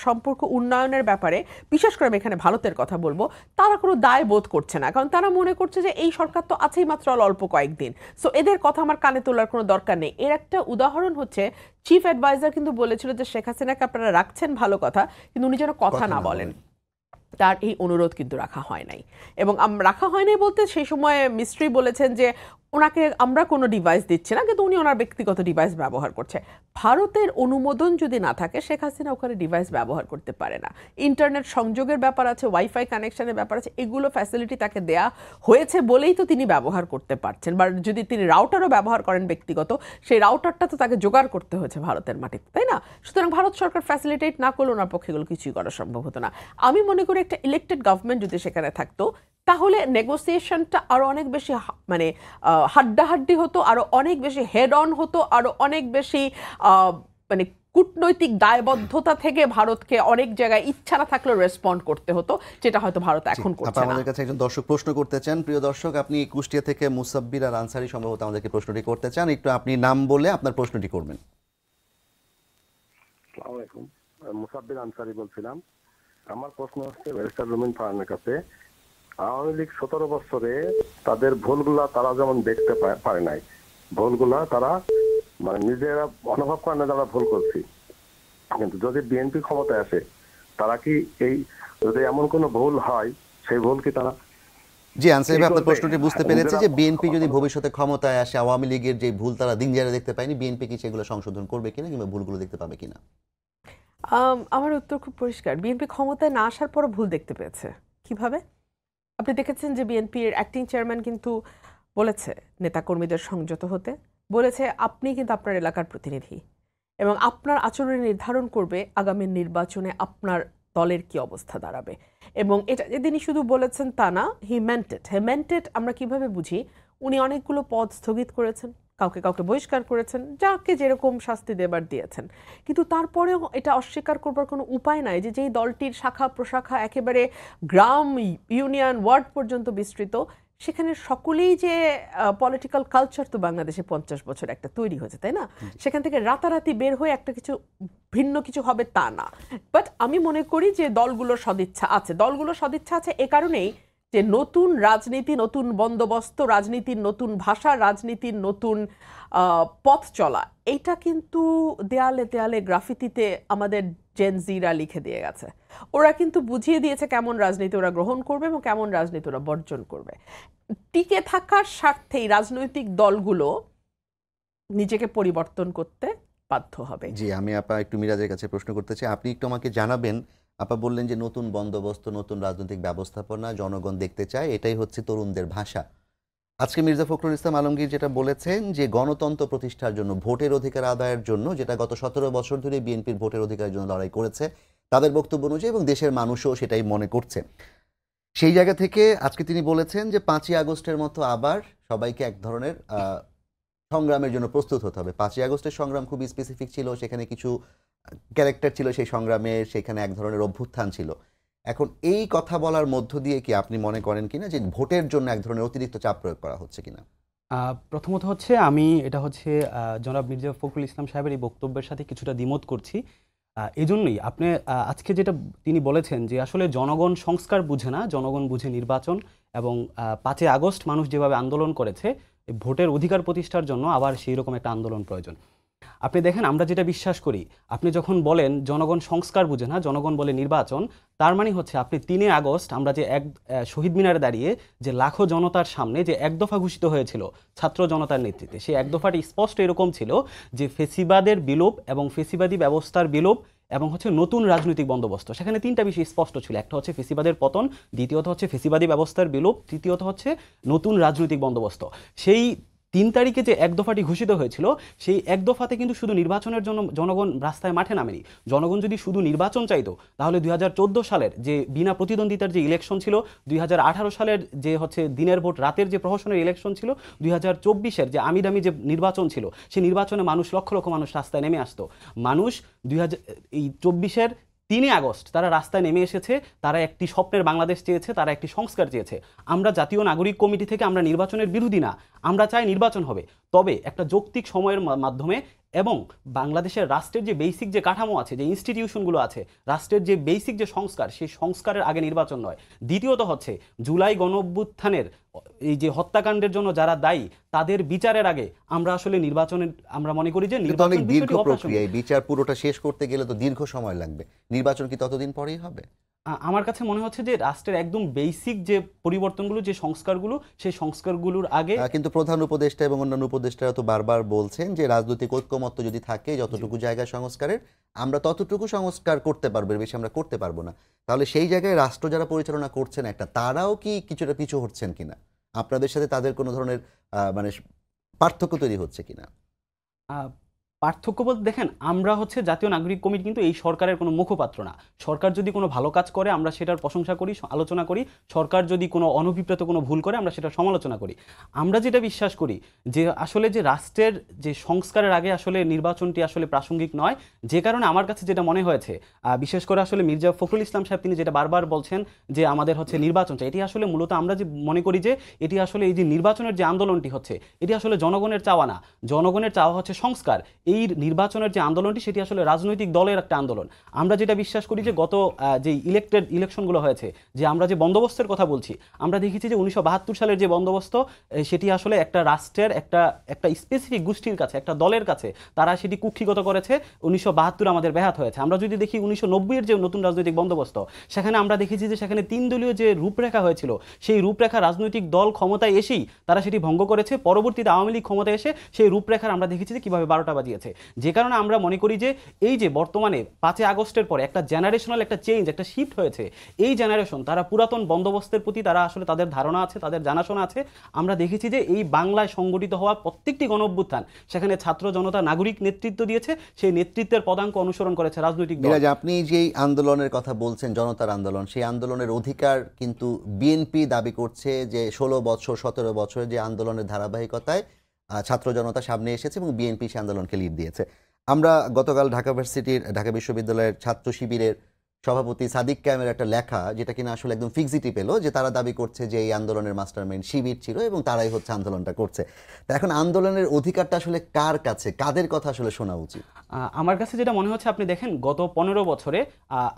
সম্পর্ক উন্নয়নের ব্যাপারে, বিশেষ করে আমি এখানে ভারতের কথা বলবো, তারা কোনো দায় বোধ করছে না, কারণ তারা মনে করছে যে এই সরকার তো আছেই মাত্র অল্প কয়েকদিন, সো এদের কথা আমার কানে তোলার কোনো দরকার নেই। এর একটা উদাহরণ হচ্ছে চিফ অ্যাডভাইজার কিন্তু বলেছিল যে শেখ হাসিনাকে আপনারা রাখছেন ভালো কথা, কিন্তু উনি যেন কথা না বলেন। তার এই অনুরোধ কিন্তু রাখা হয় নাই, এবং রাখা হয় নাই বলতে সেই সময় মিস্ত্রি বলেছেন যে ওনাকে আমরা কোনো ডিভাইস দিচ্ছি না, কিন্তু উনি ওনার ব্যক্তিগত ডিভাইস ব্যবহার করছে। ভারতের অনুমোদন যদি না থাকে শেখ হাসিনা ওখানে ডিভাইস ব্যবহার করতে পারে না। ইন্টারনেট সংযোগের ব্যাপার আছে, ওয়াইফাই কানেকশনের ব্যাপার আছে, এগুলো ফ্যাসিলিটি তাকে দেয়া হয়েছে বলেই তো তিনি ব্যবহার করতে পারছেন। বা যদি তিনি রাউটারও ব্যবহার করেন ব্যক্তিগত, সেই রাউটারটা তো তাকে জোগাড় করতে হয়েছে ভারতের মাটিতে, তাই না? সুতরাং ভারত সরকার ফ্যাসিলিটেট না করলে ওনার পক্ষে এগুলো কিছুই করা সম্ভব হতো না। আমি মনে করি একটা ইলেক্টেড গভর্নমেন্ট যদি সেখানে থাকতো, তাহলে নেগোসিয়েশনটা আরো অনেক বেশি মানে হাড্ডাহাড্ডি হতো, আরো অনেক বেশি হেড অন হতো, আরো অনেক বেশি মানে কূটনৈতিক দায়বদ্ধতা থেকে ভারতকে অনেক জায়গায় ইচ্ছা না থাকলেও রেসপন্ড করতে হতো, যেটা হয়তো ভারত এখন করছে না। আমাদের কাছে একজন দর্শক প্রশ্ন করতে চান। প্রিয় দর্শক, আপনি কুষ্টিয়া থেকে মুসাব্বির আর আনসারি সম্ভবত আমাদেরকে প্রশ্নটি করতে চান, একটু আপনি নাম বলে আপনার প্রশ্নটি করবেন। আসসালামু আলাইকুম, মুসাব্বির আনসারি বলছিলাম। আমার প্রশ্ন হচ্ছে ব্যারিস্টার রুমিন ফারহানের কাছে। আওয়ামী লীগ 17 বছরে তাদের ভুলগুলা তারা যেমন দেখতে পারে নাই, ভুলগুলা তারা মানে নিজেরা অনুভব করে না যারা ভুল করছি, কিন্তু যদি বিএনপি ক্ষমতায় আসে, তারা কি এই যদি এমন কোনো ভুল হয় সেই ভুল কি তারা? জি আনসারি ভাই, আপনার প্রশ্নটি বুঝতে পেরেছি যে বিএনপি যদি ভবিষ্যতে ক্ষমতায় আসে, আওয়ামী লীগের যে ভুল তারা দিন যারা দেখতে পায়নি, বিএনপি কি সেগুলো সংশোধন করবে কিনা কিংবা ভুলগুলো দেখতে পাবে কিনা? আমার উত্তর খুব পরিষ্কার, বিএনপি ক্ষমতায় না আসার পরও ভুল দেখতে পেয়েছে। কিভাবে? আপনি দেখেছেন যে বিএনপির অ্যাক্টিং চেয়ারম্যান কিন্তু বলেছে নেতাকর্মীদের সংযত হতে, বলেছে আপনি কিন্তু আপনার এলাকার প্রতিনিধি, এবং আপনার আচরণ নির্ধারণ করবে আগামী নির্বাচনে আপনার দলের কি অবস্থা দাঁড়াবে। এবং এটা যে তিনি শুধু বলেছেন তা না, হি মেন্ট ইট। আমরা কিভাবে বুঝি? উনি অনেকগুলো পদ স্থগিত করেছেন, কাউকে কাউকে বহিষ্কার করেছেন, যাকে যেরকম শাস্তি দেবার দিয়েছেন, কিন্তু তারপরেও এটা অস্বীকার করবার কোনো উপায় নাই যে যেই দলটির শাখা প্রশাখা একেবারে গ্রাম, ইউনিয়ন, ওয়ার্ড পর্যন্ত বিস্তৃত, সেখানে সকলেই যে পলিটিক্যাল কালচার তো বাংলাদেশে 50 বছর একটা তৈরি হয়েছে, তাই না? সেখান থেকে রাতারাতি বের হয়ে একটা কিছু ভিন্ন কিছু হবে তা না। বাট আমি মনে করি যে দলগুলোর সদিচ্ছা আছে এ কারণেই যে নতুন রাজনীতি, নতুন বন্দোবস্ত, রাজনীতির নতুন ভাষা, রাজনীতির নতুন পথ চলা, এইটা কিন্তু দেয়ালে দেয়ালে গ্রাফিতিতে আমাদের জেনজিরা লিখে দিয়ে গেছে। ওরা কিন্তু বুঝিয়ে দিয়েছে কেমন রাজনীতি ওরা গ্রহণ করবে এবং কেমন রাজনীতি ওরা বর্জন করবে। টিকে থাকার স্বার্থেই রাজনৈতিক দলগুলো নিজেকে পরিবর্তন করতে বাধ্য হবে। জি, আমি আপা একটু মিরাজের কাছে প্রশ্ন করতে চাই। আপনি একটু আমাকে জানাবেন, আপা বললেন যে নতুন বন্দোবস্ত, নতুন রাজনৈতিক ব্যবস্থাপনা জনগণ দেখতে চায়, এটাই হচ্ছে তরুণদের ভাষা। আজকে মির্জা ফখরুল ইসলাম আলমগীর যেটা বলেছেন যে গণতন্ত্র প্রতিষ্ঠার জন্য, ভোটের অধিকার আদায়ের জন্য, যেটা গত 17 বছর ধরে বিএনপির ভোটের অধিকারের জন্য লড়াই করেছে তাদের বক্তব্য অনুযায়ী, এবং দেশের মানুষও সেটাই মনে করছে, সেই জায়গা থেকে আজকে তিনি বলেছেন যে 5ই আগস্টের মতো আবার সবাইকে এক ধরনের সংগ্রামের জন্য প্রস্তুত হতে হবে। 5ই আগস্টের সংগ্রাম খুবই স্পেসিফিক ছিল, সেখানে কিছু ক্যারেক্টার ছিল সেই সংগ্রামে, সেখানে এক ধরনের অভ্যুত্থান ছিল। এখন এই কথা বলার মধ্য দিয়ে কি আপনি মনে করেন কিনা যে ভোটের জন্য এক ধরনের অতিরিক্ত চাপ প্রয়োগ করা হচ্ছে কিনা? প্রথমত হচ্ছে আমি এটা হচ্ছে জনাব মির্জা ফখরুল ইসলাম সাহেবের এই বক্তব্যের সাথে কিছুটা দ্বিমত করছি। এজন্যই আপনি আজকে যেটা তিনি বলেছেন যে আসলে জনগণ সংস্কার বুঝে না, জনগণ বুঝে নির্বাচন, এবং 5ই আগস্ট মানুষ যেভাবে আন্দোলন করেছে ভোটের অধিকার প্রতিষ্ঠার জন্য আবার সেই রকম একটা আন্দোলন প্রয়োজন। আপনি দেখেন, আমরা যেটা বিশ্বাস করি, আপনি যখন বলেন জনগণ সংস্কার বুঝে না, জনগণ বলে নির্বাচন, তার মানে হচ্ছে আপনি 3 আগস্ট আমরা যে শহীদ মিনারে দাঁড়িয়ে যে লাখো জনতার সামনে যে এক দফা ঘোষিত হয়েছিল ছাত্র জনতার নেতৃত্বে, সেই এক দফাটি স্পষ্ট এরকম ছিল যে ফেসিবাদের বিলোপ এবং ফেসিবাদী ব্যবস্থার বিলোপ এবং হচ্ছে নতুন রাজনৈতিক বন্দোবস্ত। সেখানে 3টা বিষয় স্পষ্ট ছিল। একটা হচ্ছে ফেসিবাদের পতন, দ্বিতীয়ত হচ্ছে ফেসিবাদী ব্যবস্থার বিলোপ, তৃতীয়ত হচ্ছে নতুন রাজনৈতিক বন্দোবস্ত। সেই 3 তারিখে যে এক দফাটি ঘোষিত হয়েছিল, সেই এক দফাতে কিন্তু শুধু নির্বাচনের জন্য জনগণ রাস্তায় মাঠে নামেনি। জনগণ যদি শুধু নির্বাচন চাইতো, তাহলে 2014 সালের যে বিনা প্রতিদ্বন্দ্বিতার যে ইলেকশন ছিল, 2018 সালের যে হচ্ছে দিনের ভোট রাতের যে প্রহসনের ইলেকশন ছিল, 2024-এর যে আমিদামি যে নির্বাচন ছিল, সেই নির্বাচনে মানুষ লক্ষ লক্ষ মানুষ রাস্তায় নেমে আসতো। মানুষ 2024-এর 3 আগস্ট তারা রাস্তায় নেমে এসেছে, তারা একটি স্বপ্নের বাংলাদেশ চেয়েছে, তারা একটি সংস্কার চেয়েছে। আমরা জাতীয় নাগরিক কমিটি থেকে আমরা নির্বাচনের বিরোধী না, আমরা চাই নির্বাচন হবে, তবে একটা যৌক্তিক সময়ের মাধ্যমে, এবং বাংলাদেশের রাষ্ট্রের যে বেসিক যে কাঠামো আছে, যে ইনস্টিটিউশনগুলো আছে, রাষ্ট্রের যে বেসিক যে সংস্কার, সেই সংস্কারের আগে নির্বাচন নয়। দ্বিতীয়ত হচ্ছে জুলাই গণঅভ্যুত্থানের এই যে হত্যাকাণ্ডের জন্য যারা দায়ী, তাদের বিচারের আগে আমরা আসলে নির্বাচনের, আমরা মনে করি যে নির্বাচন দীর্ঘ প্রক্রিয়া, এই বিচার পুরোটা শেষ করতে গেলে তো দীর্ঘ সময় লাগবে। নির্বাচন কি ততদিন পরেই হবে? আমার কাছে মনে হচ্ছে যে রাষ্ট্রের একদম বেসিক যে পরিবর্তনগুলো, যে সংস্কারগুলো, সেই সংস্কারগুলোর আগে। কিন্তু প্রধান উপদেষ্টা এবং অন্যান্য উপদেষ্টারা তো বারবার বলছেন যে রাজনৈতিক ঐক্যমত্য যদি থাকে, যতটুকু জায়গায় সংস্কারের, আমরা ততটুকু সংস্কার করতে পারবো, বেশি আমরা করতে পারবো না। তাহলে সেই জায়গায় রাষ্ট্র যারা পরিচালনা করছেন তারাও কি কিছুটা পিছু হচ্ছেন কিনা? আপনাদের সাথে তাদের কোনো ধরনের মানে পার্থক্য তৈরি হচ্ছে কিনা? পার্থক্য বলতে দেখেন, আমরা হচ্ছে জাতীয় নাগরিক কমিটি কিন্তু এই সরকারের কোনো মুখপাত্র না। সরকার যদি কোনো ভালো কাজ করে আমরা সেটার প্রশংসা করি, আলোচনা করি। সরকার যদি কোনো অনভিপ্রেত কোনো ভুল করে আমরা সেটা সমালোচনা করি। আমরা যেটা বিশ্বাস করি যে আসলে যে রাষ্ট্রের যে সংস্কারের আগে আসলে নির্বাচনটি আসলে প্রাসঙ্গিক নয়। যে কারণে আমার কাছে যেটা মনে হয়েছে, বিশেষ করে আসলে মির্জা ফখরুল ইসলাম সাহেব তিনি যেটা বারবার বলছেন যে আমাদের হচ্ছে নির্বাচন চাই, এটি আসলে মূলত আমরা যে মনে করি যে এটি আসলে এই যে নির্বাচনের যে আন্দোলনটি হচ্ছে, এটি আসলে জনগণের চাওয়া না। জনগণের চাওয়া হচ্ছে সংস্কার। এই নির্বাচনের যে আন্দোলনটি, সেটি আসলে রাজনৈতিক দলের একটা আন্দোলন। আমরা যেটা বিশ্বাস করি যে গত যে ইলেকশনগুলো হয়েছে, যে আমরা যে বন্দোবস্তের কথা বলছি, আমরা দেখেছি যে 1972 সালের যে বন্দোবস্ত, সেটি আসলে একটা রাষ্ট্রের একটা স্পেসিফিক গোষ্ঠীর কাছে, একটা দলের কাছে তারা সেটি কুক্ষিগত করেছে। 1972 আমাদের ব্যাহত হয়েছে। আমরা যদি দেখি 1990-এর যে নতুন রাজনৈতিক বন্দোবস্ত, সেখানে আমরা দেখেছি যে সেখানে 3 দলীয় যে রূপরেখা হয়েছিল, সেই রূপরেখা রাজনৈতিক দল ক্ষমতায় এসেই তারা সেটি ভঙ্গ করেছে। পরবর্তীতে আওয়ামী লীগ ক্ষমতায় এসে সেই রূপরেখার আমরা দেখেছি যে কীভাবে 12টা বাজিয়েছে। দিয়েছে। যে কারণে আমরা মনে করি যে এই যে বর্তমানে 5 আগস্টের পরে একটা জেনারেশনাল একটা চেঞ্জ, একটা শিফট হয়েছে, এই জেনারেশন তারা পুরাতন বন্দোবস্তের প্রতি তারা আসলে তাদের ধারণা আছে, তাদের জানাশোনা আছে। আমরা দেখেছি যে এই বাংলায় সংগঠিত হওয়া প্রত্যেকটি গণ অভ্যুত্থান সেখানে ছাত্র জনতা নাগরিক নেতৃত্ব দিয়েছে, সেই নেতৃত্বের পদাঙ্ক অনুসরণ করেছে রাজনৈতিক দল। মিরাজ, আপনি যেই আন্দোলনের কথা বলছেন, জনতার আন্দোলন, সেই আন্দোলনের অধিকার কিন্তু বিএনপি দাবি করছে যে 16 বছর 17 বছরের যে আন্দোলনের ধারাবাহিকতায় ছাত্র জনতা সামনে এসেছে এবং বিএনপি সে আন্দোলনকে লিড দিয়েছে। আমরা গতকাল ঢাকা বিশ্ববিদ্যালয়ের ছাত্র শিবিরের সভাপতি সাদিক ক্যামের একটা লেখা, যেটা কিনা আসলে একদম ফিক্সিটি পেল, যে তারা দাবি করছে যে এই আন্দোলনের মাস্টারমাইন্ড শিবির ছিল এবং তারাই হচ্ছে আন্দোলনটা করছে। তা এখন আন্দোলনের অধিকারটা আসলে কার কাছে, কাদের কথা আসলে শোনা উচিত? আমার কাছে যেটা মনে হচ্ছে, আপনি দেখেন গত 15 বছরে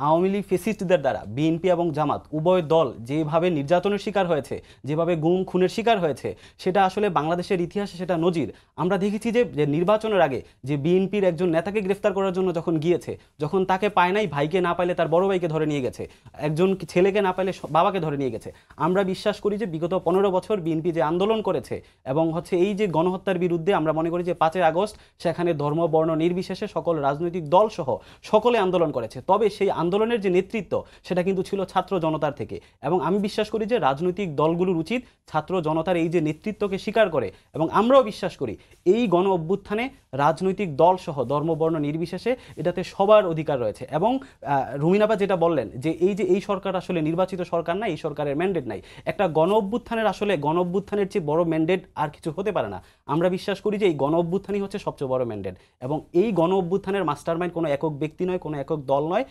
আওয়ামী লীগ ফেসিস্টদের দ্বারা বিএনপি এবং জামাত উভয় দল যেভাবে নির্যাতনের শিকার হয়েছে, যেভাবে গুম খুনের শিকার হয়েছে, সেটা আসলে বাংলাদেশের ইতিহাসে সেটা নজির। আমরা দেখেছি যে নির্বাচনের আগে যে বিএনপির একজন নেতাকে গ্রেফতার করার জন্য যখন গিয়েছে, যখন তাকে পায় নাই, ভাইকে না পাইলে তার বড় ভাইকে ধরে নিয়ে গেছে, একজন ছেলেকে না পাইলে বাবাকে ধরে নিয়ে গেছে। আমরা বিশ্বাস করি যে বিগত 15 বছর বিএনপি যে আন্দোলন করেছে এবং হচ্ছে এই যে গণহত্যার বিরুদ্ধে, আমরা মনে করি যে 5 আগস্ট সেখানে ধর্ম বর্ণ নির্বিশেষে সকল রাজনৈতিক দল সহ সকলে আন্দোলন করেছে। তবে সেই আন্দোলনের যে নেতৃত্ব সেটা কিন্তু ছিল ছাত্র জনতার থেকে, এবং আমি বিশ্বাস করি যে রাজনৈতিক দলগুলোর উচিত ছাত্র জনতার এই যে নেতৃত্বকে স্বীকার করে, এবং আমরাও বিশ্বাস করি এই গণ অভ্যুত্থানে রাজনৈতিক দল সহ ধর্ম বর্ণ নির্বিশেষে এটাতে সবার অধিকার রয়েছে। এবং রুমিনাপা যেটা বললেন যে এই সরকার আসলে নির্বাচিত সরকার না, এই সরকারের ম্যান্ডেট নাই। একটা গণ অভ্যুত্থানের আসলে গণ অভ্যুত্থানের চেয়ে বড় ম্যান্ডেট আর কিছু হতে পারে না। আমরা বিশ্বাস করি যে এই গণ অভ্যুত্থানই হচ্ছে সবচেয়ে বড় ম্যান্ডেট, এবং এই গণ অভ্যুত্থানের মাস্টারমাইন্ড কোনো একক ব্যক্তি নয়, কোনো একক দল নয়,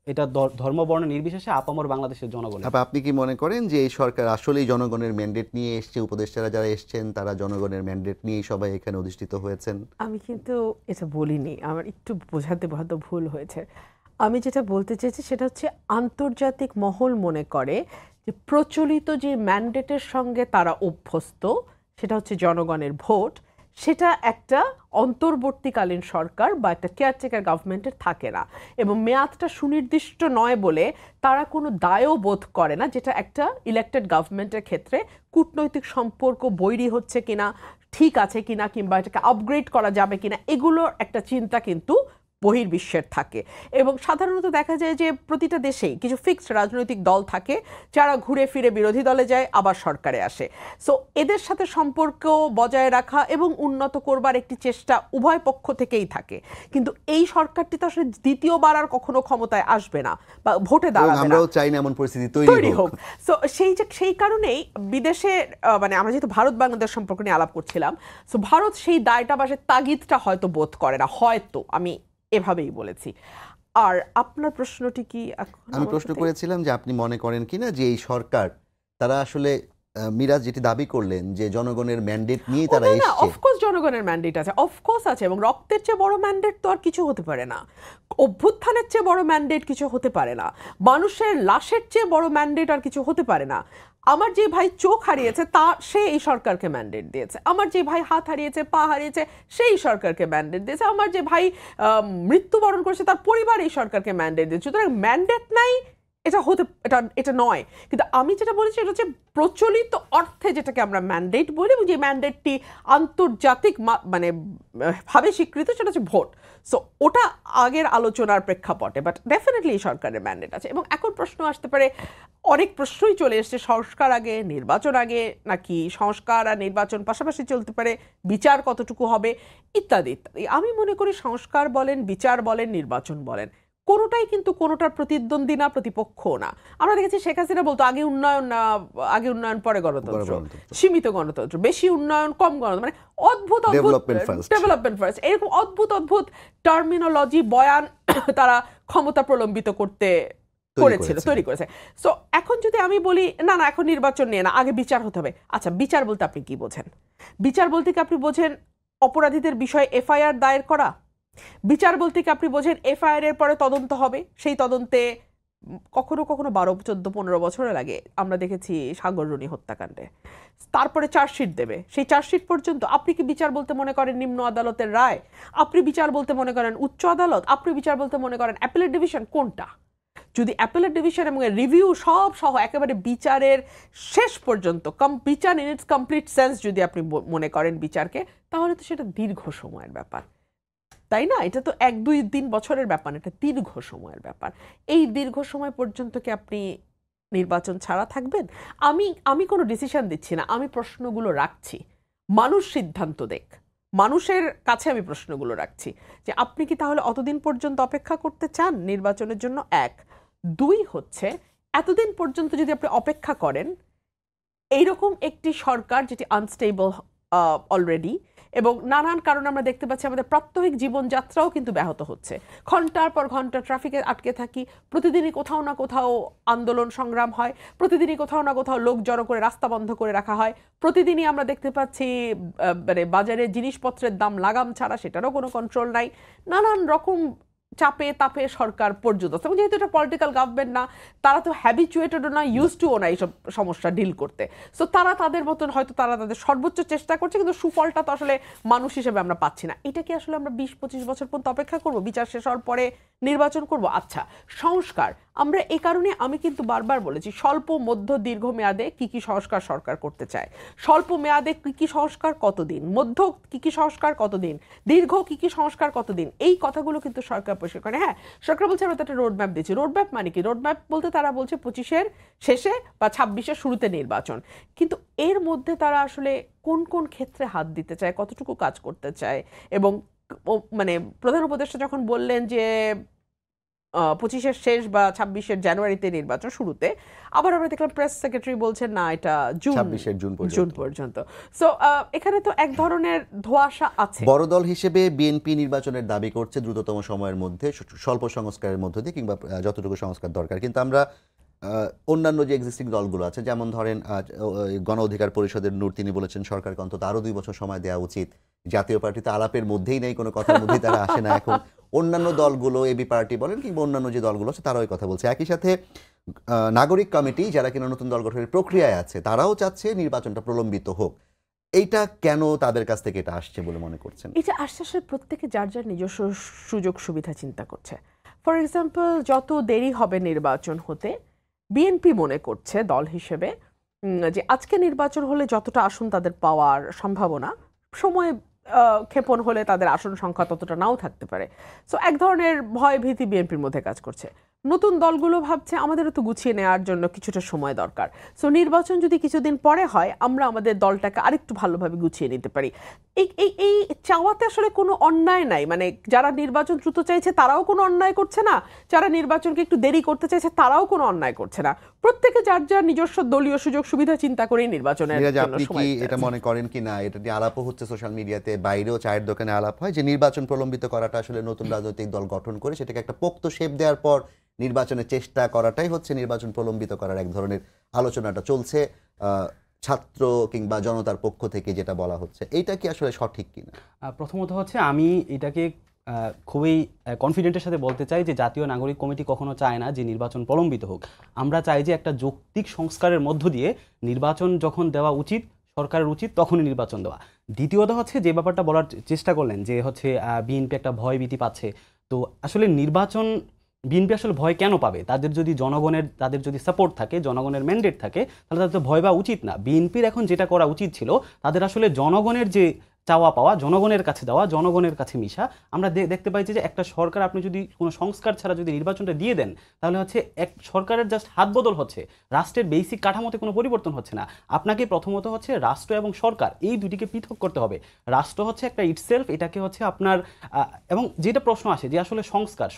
এটা ধর্ম বর্ণ নির্বিশেষে আপামর বাংলাদেশের জনগণ। আপনি কি মনে করেন যে এই সরকার আসলেই জনগণের ম্যান্ডেট নিয়ে এসছে, উপদেষ্টারা যারা এসছেন তারা জনগণের ম্যান্ডেট নিয়ে সবাই এখানে অধিষ্ঠিত হয়েছেন? আমি কিন্তু এটা বলিনি, আমার একটু বোঝাতে হয়তো ভুল হয়েছে। আমি যেটা বলতে চেয়েছি সেটা হচ্ছে আন্তর্জাতিক মহল মনে করে যে প্রচলিত যে ম্যান্ডেটের সঙ্গে তারা অভ্যস্ত, সেটা হচ্ছে জনগণের ভোট, সেটা একটা অন্তর্বর্তীকালীন সরকার বা একটা কেয়ারটেকার গভর্নমেন্টের থাকে না, এবং মেয়াদটা সুনির্দিষ্ট নয় বলে তারা কোনো দায়ও বোধ করে না, যেটা একটা ইলেক্টেড গভর্নমেন্টের ক্ষেত্রে কূটনৈতিক সম্পর্ক বৈরী হচ্ছে কিনা, ঠিক আছে কিনা, কিংবা এটাকে আপগ্রেড করা যাবে কিনা, এগুলোর একটা চিন্তা কিন্তু বহির্বিশ্বের থাকে। এবং সাধারণত দেখা যায় যে প্রতিটা দেশেই কিছু ফিক্সড রাজনৈতিক দল থাকে যারা ঘুরে ফিরে বিরোধী দলে যায়, আবার সরকারে আসে। সো এদের সাথে সম্পর্ক বজায় রাখা এবং উন্নত করবার একটি চেষ্টা উভয় পক্ষ থেকেই থাকে। কিন্তু এই সরকারটি তো আসলে দ্বিতীয়বার আর কখনো ক্ষমতায় আসবে না বা ভোটে দাঁড়াবে না, আমরাও চাই না এমন পরিস্থিতি তৈরি হোক। সো সেই কারণেই বিদেশে, মানে আমরা যেহেতু ভারত বাংলাদেশ সম্পর্ক নিয়ে আলাপ করছিলাম, সো ভারত সেই দায়টা বা তাগিদটা হয়তো বোধ করে না, হয়তো, আমি এভাবেই বলেছি। আর আপনার প্রশ্নটি কি? আমি প্রশ্ন করেছিলাম যে আপনি মনে করেন কিনা যে এই সরকার তারা আসলে, মিরাজ যেটি দাবি করলেন যে জনগণের ম্যান্ডেট নিয়ে তারা এসেছে। অফকোর্স জনগণের ম্যান্ডেট আছে, অফকোর্স আছে, এবং রক্তের চেয়ে বড় ম্যান্ডেট তো আর কিছু হতে পারে না, অভ্যুত্থানের চেয়ে বড় ম্যান্ডেট কিছু হতে পারে না, মানুষের লাশের চেয়ে বড় ম্যান্ডেট আর কিছু হতে পারে না। আমার যে ভাই চোখ হারিয়েছে সে এই সরকারকে ম্যান্ডেট দিয়েছে, আমার যে ভাই হাত হারিয়েছে, পা হারিয়েছে, সেই সরকারকে ম্যান্ডেট দিয়েছে, আমার যে ভাই মৃত্যুবরণ করেছে তার পরিবার এই সরকারকে ম্যান্ডেট দিয়েছে। সুতরাং ম্যান্ডেট নাই এটা নয়। কিন্তু আমি যেটা বলেছি এটা হচ্ছে প্রচলিত অর্থে যেটাকে আমরা ম্যান্ডেট বলি, এবং যে ম্যান্ডেটটি আন্তর্জাতিক মানে ভাবে স্বীকৃত, সেটা হচ্ছে ভোট। সো ওটা আগের আলোচনার প্রেক্ষাপটে, বাট ডেফিনেটলি এই সরকারের ম্যান্ডেট আছে। এবং এখন প্রশ্ন আসতে পারে, অনেক প্রশ্নই চলে এসছে, সংস্কার আগে নির্বাচন আগে, নাকি সংস্কার আর নির্বাচন পাশাপাশি চলতে পারে, বিচার কতটুকু হবে, ইত্যাদি ইত্যাদি। আমি মনে করি সংস্কার বলেন, বিচার বলেন, নির্বাচন বলেন, কোনোটাই কিন্তু কোনোটার প্রতিদ্বন্দ্বী না, প্রতিপক্ষ না। আমরা দেখেছি শেখ হাসিনা বলতো আগে উন্নয়ন পরে গণতন্ত্র, সীমিত গণতন্ত্র, বেশি উন্নয়ন কম গণতন্ত্র, মানে অদ্ভুত ডেভেলপমেন্ট ফার্স্ট, এরকম অদ্ভুত টার্মিনোলজি বয়ান তারা ক্ষমতা প্রলম্বিত করতে তৈরি করেছে। সো এখন যদি আমি বলি না এখন নির্বাচন নিয়ে না, আগে বিচার হতে হবে, আচ্ছা বিচার বলতে আপনি কি বোঝেন? বিচার বলতে কি আপনি বোঝেন অপরাধীদের বিষয়ে এফআইআর দায়ের করা? বিচার বলতে কি আপনি বোঝেন এফআইআর এর পরে তদন্ত হবে, সেই তদন্তে কখনো 12, 14, 15 বছর লাগে। আমরা দেখেছি সাগররুনি হত্যাকাণ্ডে, তারপরে চার্জশিট দেবে, সেই চার্জশিট পর্যন্ত। আপনি কি বিচার বলতে মনে করেন নিম্ন আদালতের রায়? আপনি বিচার বলতে মনে করেন উচ্চ আদালত? আপনি বিচার বলতে মনে করেন অ্যাপিলেট ডিভিশন? কোনটা? যদি অ্যাপেলেট ডিভিশন এবং রিভিউ সব সহ একেবারে বিচারের শেষ পর্যন্ত বিচার ইন ইটস কমপ্লিট সেন্স যদি আপনি মনে করেন বিচারকে, তাহলে তো সেটা দীর্ঘ সময়ের ব্যাপার, তাই না? এটা তো 1-2-3 বছরের ব্যাপার, এটা দীর্ঘ সময়ের ব্যাপার। এই দীর্ঘ সময় পর্যন্ত কি আপনি নির্বাচন ছাড়া থাকবেন? আমি কোনো ডিসিশন দিচ্ছি না, আমি প্রশ্নগুলো রাখছি, মানুষ সিদ্ধান্ত দেখ। মানুষের কাছে আমি প্রশ্নগুলো রাখছি যে আপনি কি তাহলে অতদিন পর্যন্ত অপেক্ষা করতে চান নির্বাচনের জন্য? 1, 2 হচ্ছে এতদিন পর্যন্ত যদি আপনি অপেক্ষা করেন, এইরকম একটি সরকার যেটি আনস্টেবল অলরেডি, এবং নানান কারণে আমরা দেখতে পাচ্ছি আমাদের প্রাত্যহিক জীবনযাত্রাও কিন্তু ব্যাহত হচ্ছে, ঘন্টার পর ঘন্টা ট্রাফিকে আটকে থাকি, প্রতিদিনই কোথাও না কোথাও আন্দোলন সংগ্রাম হয়, প্রতিদিনই কোথাও না কোথাও লোক জড়ো করে রাস্তা বন্ধ করে রাখা হয়, প্রতিদিনই আমরা দেখতে পাচ্ছি মানে বাজারে জিনিসপত্রের দাম লাগাম ছাড়া, সেটারও কোনো কন্ট্রোল নাই, নানান রকম চাপে তাপে সরকার পর্যন্ত, এবং যেহেতু এটা পলিটিক্যাল গভর্নমেন্ট না, তারা তো হ্যাবিচুয়েটেডও না, ইউজ টুও না এইসব সমস্যা ডিল করতে। সো তারা তাদের মতন হয়তো তারা তাদের সর্বোচ্চ চেষ্টা করছে, কিন্তু সুফলটা তো আসলে মানুষ হিসেবে আমরা পাচ্ছি না। এটা কি আসলে আমরা 20-25 বছর পর্যন্ত অপেক্ষা করব, বিচার শেষ হওয়ার পরে নির্বাচন করব? আচ্ছা, সংস্কার আমরা এই কারণে আমি কিন্তু বারবার বলেছি, স্বল্প মধ্য দীর্ঘ মেয়াদে কি কি সংস্কার সরকার করতে চায়, স্বল্প মেয়াদে কি কি সংস্কার কতদিন, মধ্য কি কি সংস্কার কতদিন, দীর্ঘ কি কি সংস্কার কতদিন, এই কথাগুলো কিন্তু সরকার পরিষ্কার করে। হ্যাঁ, সরকার বলছে আমরা তো একটা রোড ম্যাপ দিচ্ছি। রোড ম্যাপ মানে কি? রোড ম্যাপ বলতে তারা বলছে 25-এর শেষে বা 26-এর শুরুতে নির্বাচন, কিন্তু এর মধ্যে তারা আসলে কোন কোন ক্ষেত্রে হাত দিতে চায়, কতটুকু কাজ করতে চায়, এবং মানে প্রধান উপদেষ্টা যখন বললেন যে 25-এর শেষ বা 26-এর জানুয়ারিতে নির্বাচন শুরুতে, আবার আমরা দেখলাম প্রেস সেক্রেটারি বলছেন না, এটা 26 জুন পর্যন্ত। সো এখানে তো এক ধরনের ধোঁয়াশা আছে। বড় দল হিসেবে বিএনপি নির্বাচনের দাবি করছে দ্রুততম সময়ের মধ্যে, স্বল্প সংস্কারের মধ্য দিয়ে, কিংবা যতটুকু সংস্কার দরকার। কিন্তু আমরা অন্যান্য যে এক্সিস্টিং দলগুলো আছে, যেমন ধরেন গণ অধিকার পরিষদের নূর, তিনি বলেছেন সরকারকে অন্তত আরো 2 বছর সময় দেওয়া উচিত। জাতীয় পার্টিতে আলাপের মধ্যেই নেই, কোনো কথার মধ্যেই তারা আসে না এখন। অন্যান্য দলগুলো, এবি পার্টি বলেন কিংবা অন্যান্য যে দলগুলো আছে, তারাও এই কথা বলছে। একই সাথে নাগরিক কমিটি, যারা কিনা নতুন দল গঠনের প্রক্রিয়ায় আছে, তারাও চাচ্ছে নির্বাচনটা প্রলম্বিত হোক। এইটা কেন তাদের কাছ থেকে এটা আসছে বলে মনে করছেন? এটা আসলে প্রত্যেকে যার যার নিজস্ব সুযোগ সুবিধা চিন্তা করছে। ফর এক্সাম্পল, যত দেরি হবে নির্বাচন হতে, বিএনপি মনে করছে দল হিসেবে যে আজকে নির্বাচন হলে যতটা আসন তাদের পাওয়ার সম্ভাবনা, সময় ক্ষেপণ হলে তাদের আসন সংখ্যা ততটা নাও থাকতে পারে। সো এক ধরনের ভয় ভীতি বিএনপির মধ্যে কাজ করছে। নতুন দলগুলো ভাবছে আমাদেরও তো গুছিয়ে নেওয়ার জন্য কিছুটা সময় দরকার, সো নির্বাচন যদি কিছুদিন পরে হয়, আমরা আমাদের দলটাকে আরেকটু ভালোভাবে গুছিয়ে নিতে পারি। এই চাওয়াতে আসলে কোনো অন্যায় নাই, মানে যারা নির্বাচন দ্রুত চাইছে তারাও কোনো অন্যায় করছে না, যারা নির্বাচনকে একটু দেরি করতে চাইছে তারাও কোনো অন্যায় করছে না। প্রত্যেকে যার যার নিজস্ব দলীয় সুযোগ সুবিধা চিন্তা করেই নির্বাচনের জন্য আপনি কি এটা মনে করেন কি না, এটা নিয়ে আলাপও হচ্ছে সোশ্যাল মিডিয়াতে, বাইরেও চায়ের দোকানে আলাপ হয়, যে নির্বাচন প্রলম্বিত করাটা আসলে নতুন রাজনৈতিক দল গঠন করে সেটাকে একটা পোক্ত শেপ দেওয়ার পর নির্বাচনের চেষ্টা করাটাই হচ্ছে নির্বাচন প্রলম্বিত করার এক ধরনের আলোচনাটা চলছে ছাত্র কিংবা জনতার পক্ষ থেকে, যেটা বলা হচ্ছে, এইটা কি আসলে সঠিক কিনা? প্রথমত হচ্ছে আমি এটাকে খুবই কনফিডেন্টের সাথে বলতে চাই যে জাতীয় নাগরিক কমিটি কখনো চায় না যে নির্বাচন প্রলম্বিত হোক। আমরা চাই যে একটা যৌক্তিক সংস্কারের মধ্য দিয়ে নির্বাচন যখন দেওয়া উচিত, সরকারের উচিত তখনই নির্বাচন দেওয়া। দ্বিতীয়ত হচ্ছে যে ব্যাপারটা বলার চেষ্টা করলেন যে হচ্ছে বিএনপি একটা ভয় ভীতি পাচ্ছে, তো আসলে নির্বাচন বিএনপি আসলে ভয় কেন পাবে? তাদের যদি সাপোর্ট থাকে, জনগণের ম্যান্ডেট থাকে, তাহলে তাদের তো ভয় পাওয়া উচিত না। বিএনপির এখন যেটা করা উচিত ছিল, তাদের আসলে জনগণের যে চাওয়া পাওয়া, জনগণের কাছে দেওয়া, জনগণের কাছে মিশা। আমরা দেখতে পাইছি যে একটা সরকার আপনি যদি কোনো সংস্কার ছাড়া যদি নির্বাচনটা দিয়ে দেন, তাহলে হচ্ছে এক সরকারের জাস্ট হাত বদল হচ্ছে, রাষ্ট্রের বেসিক কাঠামোতে কোনো পরিবর্তন হচ্ছে না। আপনাকে প্রথমত হচ্ছে রাষ্ট্র এবং সরকার এই দুটিকে পৃথক করতে হবে। রাষ্ট্র হচ্ছে একটা ইটসেলফ, এটাকে হচ্ছে আপনার এবং যেটা প্রশ্ন আসে যে আসলে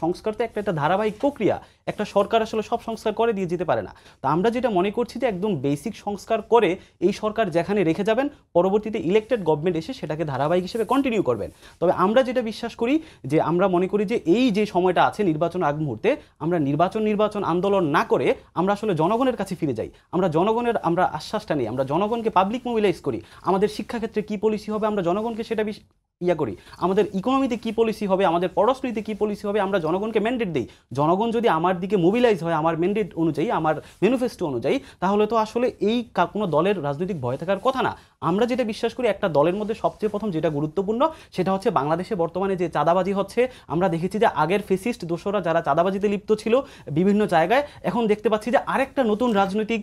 সংস্কার তো একটা ধারাবাহিক প্রক্রিয়া, একটা সরকার আসলে সব সংস্কার করে দিয়ে যেতে পারে না। তো আমরা যেটা মনে করছি যে একদম বেসিক সংস্কার করে এই সরকার যেখানে রেখে যাবেন, পরবর্তীতে ইলেক্টেড গভর্নমেন্ট এসে সেটাকে ধারাবাহিক হিসেবে কন্টিনিউ করবেন। তবে আমরা যেটা বিশ্বাস করি যে আমরা মনে করি যে এই যে সময়টা আছে নির্বাচন আগ মুহূর্তে, আমরা নির্বাচন আন্দোলন না করে আমরা আসলে জনগণের কাছে ফিরে যাই। আমরা আশ্বাসটা নিই, আমরা জনগণকে পাবলিক মোবিলাইজ করি। আমাদের শিক্ষাক্ষেত্রে কি পলিসি হবে আমরা জনগণকে সেটা ইয়া করি, আমাদের ইকোনমিতে কি পলিসি হবে, আমাদের পররাষ্ট্রনীতিতে কি পলিসি হবে, আমরা জনগণকে ম্যান্ডেট দিই। জনগণ যদি আমার দিকে মোবিলাইজ হয় আমার ম্যান্ডেট অনুযায়ী, আমার ম্যানিফেস্টো অনুযায়ী, তাহলে তো আসলে এই কোনো দলের রাজনৈতিক ভয় থাকার কথা না। আমরা যেটা বিশ্বাস করি, একটা দলের মধ্যে সবচেয়ে প্রথম যেটা গুরুত্বপূর্ণ সেটা হচ্ছে বাংলাদেশে বর্তমানে যে চাঁদাবাজি হচ্ছে, আমরা দেখেছি যে আগের ফেসিস্ট দোসররা যারা চাঁদাবাজিতে লিপ্ত ছিল বিভিন্ন জায়গায়, এখন দেখতে পাচ্ছি যে আরেকটা নতুন রাজনৈতিক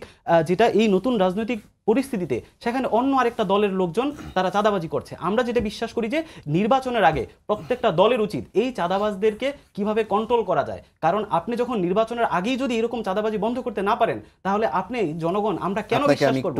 যেটা এই নতুন রাজনৈতিক পরিস্থিতিতে সেখানে অন্য আরেকটা দলের লোকজন তারা চাঁদাবাজি করছে। আমরা যেটা বিশ্বাস করি যে নির্বাচনের আগে প্রত্যেকটা দলের উচিত এই চাঁদাবাজদেরকে কিভাবে কন্ট্রোল করা যায়, কারণ আপনি যখন নির্বাচনের আগেই যদি এরকম চাঁদাবাজি বন্ধ করতে না পারেন, তাহলে আপনি জনগণ আমরা কেন বিশ্বাস করব?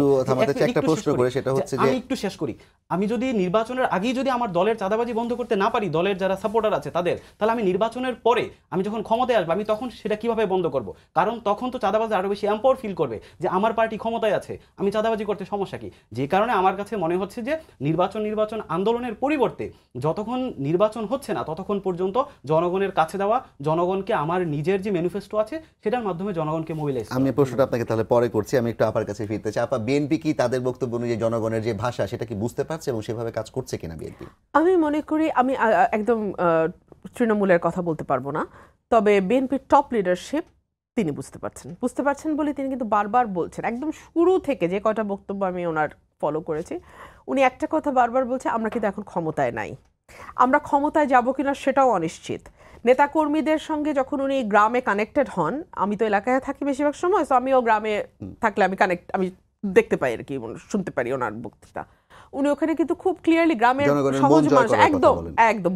আমি একটু শেষ করি। আমি যদি নির্বাচনের আগেই যদি আমার দলের চাঁদাবাজি বন্ধ করতে না পারি, দলের যারা সাপোর্টার আছে তাদের, তাহলে আমি নির্বাচনের পরে আমি যখন ক্ষমতায় আসবো, আমি তখন সেটা কিভাবে বন্ধ করব? কারণ তখন তো চাঁদাবাজ আরো বেশি এম্পাওয়ার ফিল করবে যে আমার পার্টি ক্ষমতায় আছে, আমি চাঁদাবাজি করতে সমস্যা কি? যে কারণে আমার কাছে মনে হচ্ছে যে নির্বাচন আন্দোলনের পরিবর্তে যতক্ষণ নির্বাচন হচ্ছে না ততক্ষণ পর্যন্ত জনগণের কাছে দেওয়া, জনগণকে আমার নিজের যে ম্যানিফেস্টো আছে সেটার মাধ্যমে জনগণকে মোবিলাইজ। আমি প্রশ্নটা আপনাকে তাহলে পরে করছি, আমি একটু আপার কাছে ফিরতে চাই। আপা, বিএনপি কি তাদের বক্তব্য অনুযায়ী জনগণের যে ভাষা সেটা কি বুঝতে পারছে এবং সেভাবে কাজ করছে কিনা বিএনপি? আমি মনে করি, আমি একদম তৃণমূলের কথা বলতে পারবো না, তবে বিএনপির টপ লিডারশিপ তিনি বুঝতে পারছেন বলে তিনি কিন্তু বারবার বলছেন, একদম শুরু থেকে যে কয়টা বক্তব্য আমি ওনার ফলো করেছি, উনি একটা কথা বারবার বলছে, আমরা কিন্তু এখন ক্ষমতায় নাই, আমরা ক্ষমতায় যাব কিনা সেটাও অনিশ্চিত। নেতাকর্মীদের সঙ্গে যখন উনি গ্রামে কানেক্টেড হন, আমি তো এলাকায় থাকি বেশিরভাগ সময়, তো আমিও গ্রামে থাকলে আমি দেখতে পাই আর কি, শুনতে পারি ওনার বক্তৃতা। উনি ওখানে কিন্তু খুব ক্লিয়ারলি গ্রামের সহজ মানুষ, একদম একদম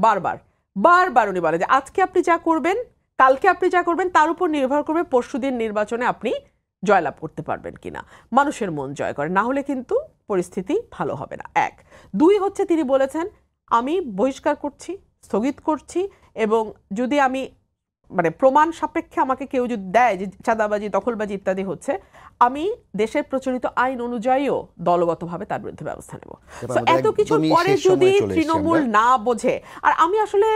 বারবার উনি বলে যে আজকে আপনি যা করবেন, কালকে আপনি যা করবেন, তার উপর নির্ভর করবে পরশুদিন নির্বাচনে আপনি জয়লাভ করতে পারবেন কিনা। মানুষের মন জয় করে, না হলে কিন্তু পরিস্থিতি ভালো হবে না। 1, 2 হচ্ছে তিনি বলেছেন আমি বহিষ্কার করছি, স্থগিত করছি, এবং যদি আমি প্রমাণ সাপেক্ষে আমাকে কেউ যদি দেয় যে চাঁদাবাজি, দখলবাজি ইত্যাদি হচ্ছে, আমি দেশের প্রচলিত আইন অনুযায়ীও দলগতভাবে তার বিরুদ্ধে ব্যবস্থা নেব। এত কিছু পরে যদি তৃণমূল না বোঝে, আর আমি আসলে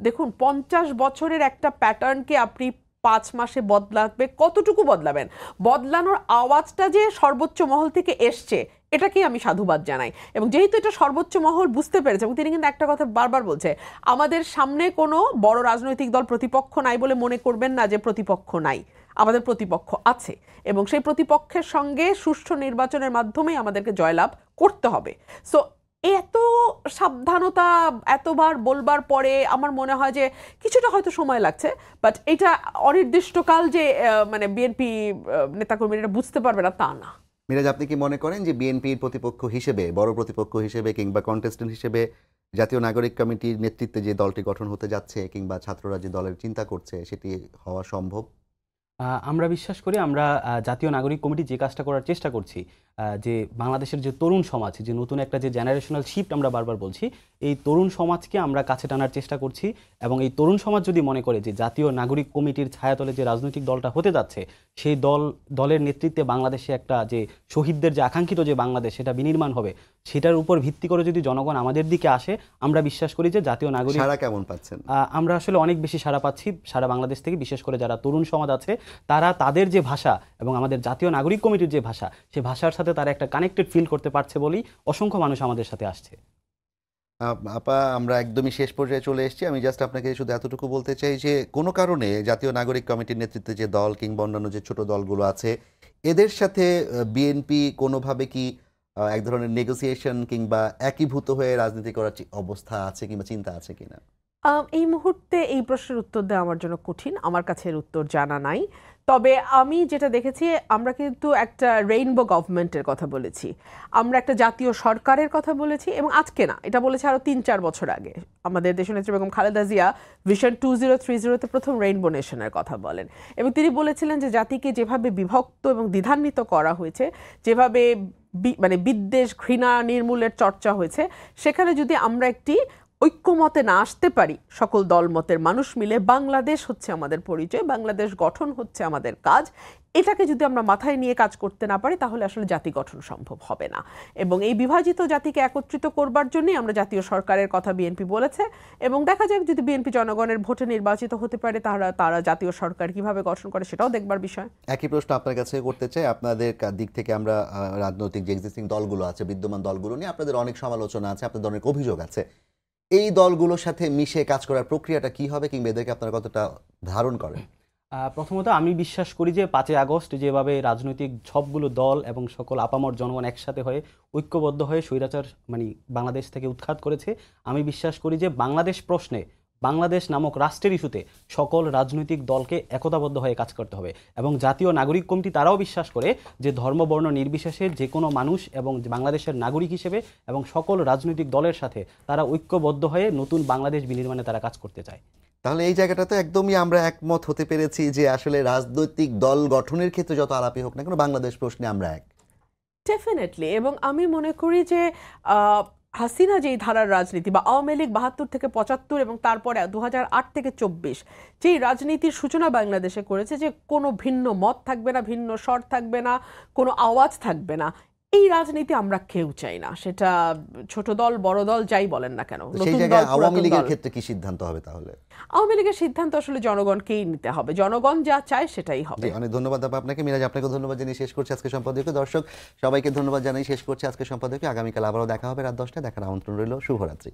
দেখুন 50 বছরের একটা প্যাটার্নকে আপনি 5 মাসে বদলাবে, কতটুকু বদলাবেন? বদলানোর আওয়াজটা যে সর্বোচ্চ মহল থেকে এসছে, এটাকেই আমি সাধুবাদ জানাই। এবং যেহেতু এটা সর্বোচ্চ মহল বুঝতে পেরেছে, এবং তিনি কিন্তু একটা কথা বারবার বলছে, আমাদের সামনে কোনো বড় রাজনৈতিক দল প্রতিপক্ষ নাই বলে মনে করবেন না যে প্রতিপক্ষ নাই, আমাদের প্রতিপক্ষ আছে, এবং সেই প্রতিপক্ষের সঙ্গে সুষ্ঠু নির্বাচনের মাধ্যমেই আমাদেরকে জয়লাভ করতে হবে। সো এত সাবধানতা এতবার বলবার পরে আমার মনে হয় যে কিছুটা হয়তো সময় লাগছে, বাট এটা অনির্দিষ্টকাল যে বিএনপি নেতাকর্মীরা বুঝতে পারবে না তা না। মিরাজ, আপনি কি মনে করেন যে বিএনপির প্রতিপক্ষ হিসেবে, বড় প্রতিপক্ষ হিসেবে কিংবা কন্টেস্টেন্ট হিসেবে জাতীয় নাগরিক কমিটির নেতৃত্বে যে দলটি গঠন হতে যাচ্ছে কিংবা ছাত্ররা যে দলের চিন্তা করছে সেটি হওয়া সম্ভব? আমরা বিশ্বাস করি, আমরা জাতীয় নাগরিক কমিটি যে কাজটা করার চেষ্টা করছি, যে বাংলাদেশের যে তরুণ সমাজ, যে নতুন একটা যে জেনারেশনাল শিফট আমরা বারবার বলছি, এই তরুণ সমাজকে আমরা কাছে টানার চেষ্টা করছি। এবং এই তরুণ সমাজ যদি মনে করে যে জাতীয় নাগরিক কমিটির ছায়াতলে যে রাজনৈতিক দলটা হতে যাচ্ছে, সেই দলের নেতৃত্বে বাংলাদেশে একটা যে শহীদদের যে আকাঙ্ক্ষিত যে বাংলাদেশ সেটা বিনির্মাণ হবে, সেটার উপর ভিত্তি করে যদি জনগণ আমাদের দিকে আসে, আমরা বিশ্বাস করি যে জাতীয় নাগরিক সাড়া কেমন পাচ্ছেন? আমরা আসলে অনেক বেশি সাড়া পাচ্ছি সারা বাংলাদেশ থেকে। বিশেষ করে যারা তরুণ সমাজ আছে, তারা তাদের যে ভাষা এবং আমাদের জাতীয় নাগরিক কমিটির যে ভাষা, সেই ভাষার সাথে তারা একটা কানেক্টেড ফিল করতে পারছে বলেই অসংখ্য মানুষ আমাদের সাথে আসছে। আপা, আমরা একদমই শেষ পর্যায়ে চলে এসেছি। আমি জাস্ট আপনাকে শুধু এতটুকু বলতে চাই যে কোনো কারণে জাতীয় নাগরিক কমিটির নেতৃত্বে যে দল কিংবা অন্যান্য যে ছোট দলগুলো আছে, এদের সাথে বিএনপি কোনোভাবে কি এক ধরনের নেগোসিয়েশন কিংবা একীভূত হয়ে রাজনীতি করার অবস্থা আছে কিংবা চিন্তা আছে কিনা? এই মুহূর্তে এই প্রশ্নের উত্তর দেওয়া আমার জন্য কঠিন, আমার কাছে এর উত্তর জানা নাই। তবে আমি যেটা দেখেছি, আমরা কিন্তু একটা রেইনবো গভর্নমেন্টের কথা বলেছি, আমরা একটা জাতীয় সরকারের কথা বলেছি, এবং আজকে না, এটা বলেছি আরও 3-4 বছর আগে। আমাদের দেশনেত্রী বেগম খালেদা জিয়া ভিশন 2030-তে প্রথম রেইনবো নেশনের কথা বলেন, এবং তিনি বলেছিলেন যে জাতিকে যেভাবে বিভক্ত এবং দ্বিধান্বিত করা হয়েছে, যেভাবে বিদ্বেষ ঘৃণা নির্মূলের চর্চা হয়েছে, সেখানে যদি আমরা একটি ঐক্যমতে না আসতে পারি, সকল দলমতের মানুষ মিলে, বাংলাদেশ হচ্ছে আমাদের পরিচয়, বাংলাদেশ গঠন হচ্ছে আমাদের কাজ, এটাকে যদি আমরা মাথায় নিয়ে কাজ করতে না পারি, তাহলে আসলে জাতি গঠন সম্ভব হবে না। এবং এই বিভাজিত জাতিকে একত্রিত করবার জন্যই আমরা জাতীয় সরকারের কথা বিএনপি বলেছে, এবং দেখা যাক যদি বিএনপি জনগণের ভোটে নির্বাচিত হতে পারে, তারা জাতীয় সরকার কিভাবে গঠন করে সেটাও দেখবার বিষয়। একই প্রশ্ন আপনার কাছে করতে চাই। আপনাদের দিক থেকে আমরা রাজনৈতিক যে এক্সিস্টিং দলগুলো আছে, বিদ্যমান দলগুলো নিয়ে আপনাদের অনেক সমালোচনা আছে, আপনাদের অনেক অভিযোগ আছে। এই দলগুলোর সাথে মিশে কাজ করার প্রক্রিয়াটা কি হবে, কিংবা এদেরকে আপনারা কতটা ধারণ করেন? প্রথমত আমি বিশ্বাস করি যে 5ই আগস্ট যেভাবে রাজনৈতিক সবগুলো দল এবং সকল আপামর জনগণ একসাথে হয়ে ঐক্যবদ্ধ হয়ে স্বৈরাচার মানে বাংলাদেশ থেকে উৎখাত করেছে, আমি বিশ্বাস করি যে বাংলাদেশ প্রশ্নে, বাংলাদেশ নামক রাষ্ট্রের ইস্যুতে সকল রাজনৈতিক দলকে একতাবদ্ধ হয়ে কাজ করতে হবে। এবং জাতীয় নাগরিক কমিটি তারাও বিশ্বাস করে যে ধর্ম বর্ণ নির্বিশেষে যে কোনো মানুষ এবং বাংলাদেশের নাগরিক হিসেবে এবং সকল রাজনৈতিক দলের সাথে তারা ঐক্যবদ্ধ হয়ে নতুন বাংলাদেশ বিনির্মাণে তারা কাজ করতে চায়। তাহলে এই জায়গাটাতে একদমই আমরা একমত হতে পেরেছি যে আসলে রাজনৈতিক দল গঠনের ক্ষেত্রে যত আলাপই হোক না কেন, বাংলাদেশ প্রশ্নে আমরা এক। ডেফিনেটলি। এবং আমি মনে করি যে হাসিনা যেই ধারার রাজনীতি বা আওয়ামী লীগ 72 থেকে 75 এবং তারপরে 2008 থেকে 24 যেই রাজনীতির সূচনা বাংলাদেশে করেছে, যে কোনো ভিন্ন মত থাকবে না, ভিন্ন স্বর থাকবে না, কোনো আওয়াজ থাকবে না, এই রাজনীতি আমরা কেউ চাই না। সেটা ছোট দল বড় দল যাই বলেন না কেন। সেই নতুন জায়গায় দল, আওয়ামী পুরাতন লীগের দল। ক্ষেত্রে কি সিদ্ধান্ত হবে তাহলে? আওয়ামী লীগের সিদ্ধান্ত আসলে জনগণকেই নিতে হবে, জনগণ যা চায় সেটাই হবে। জি, অনেক ধন্যবাদ আপা আপনাকে। মিরাজ, আপনাকে ধন্যবাদ জানিয়ে শেষ করছি আজকে সম্পাদকীয়। দর্শক সবাইকে ধন্যবাদ জানিয়ে শেষ করছি আজকে সম্পাদকীয়। আগামীকাল আবারও দেখা হবে রাত 10টায়। দেখার আমন্ত্রণ রইল। শুভরাত্রি।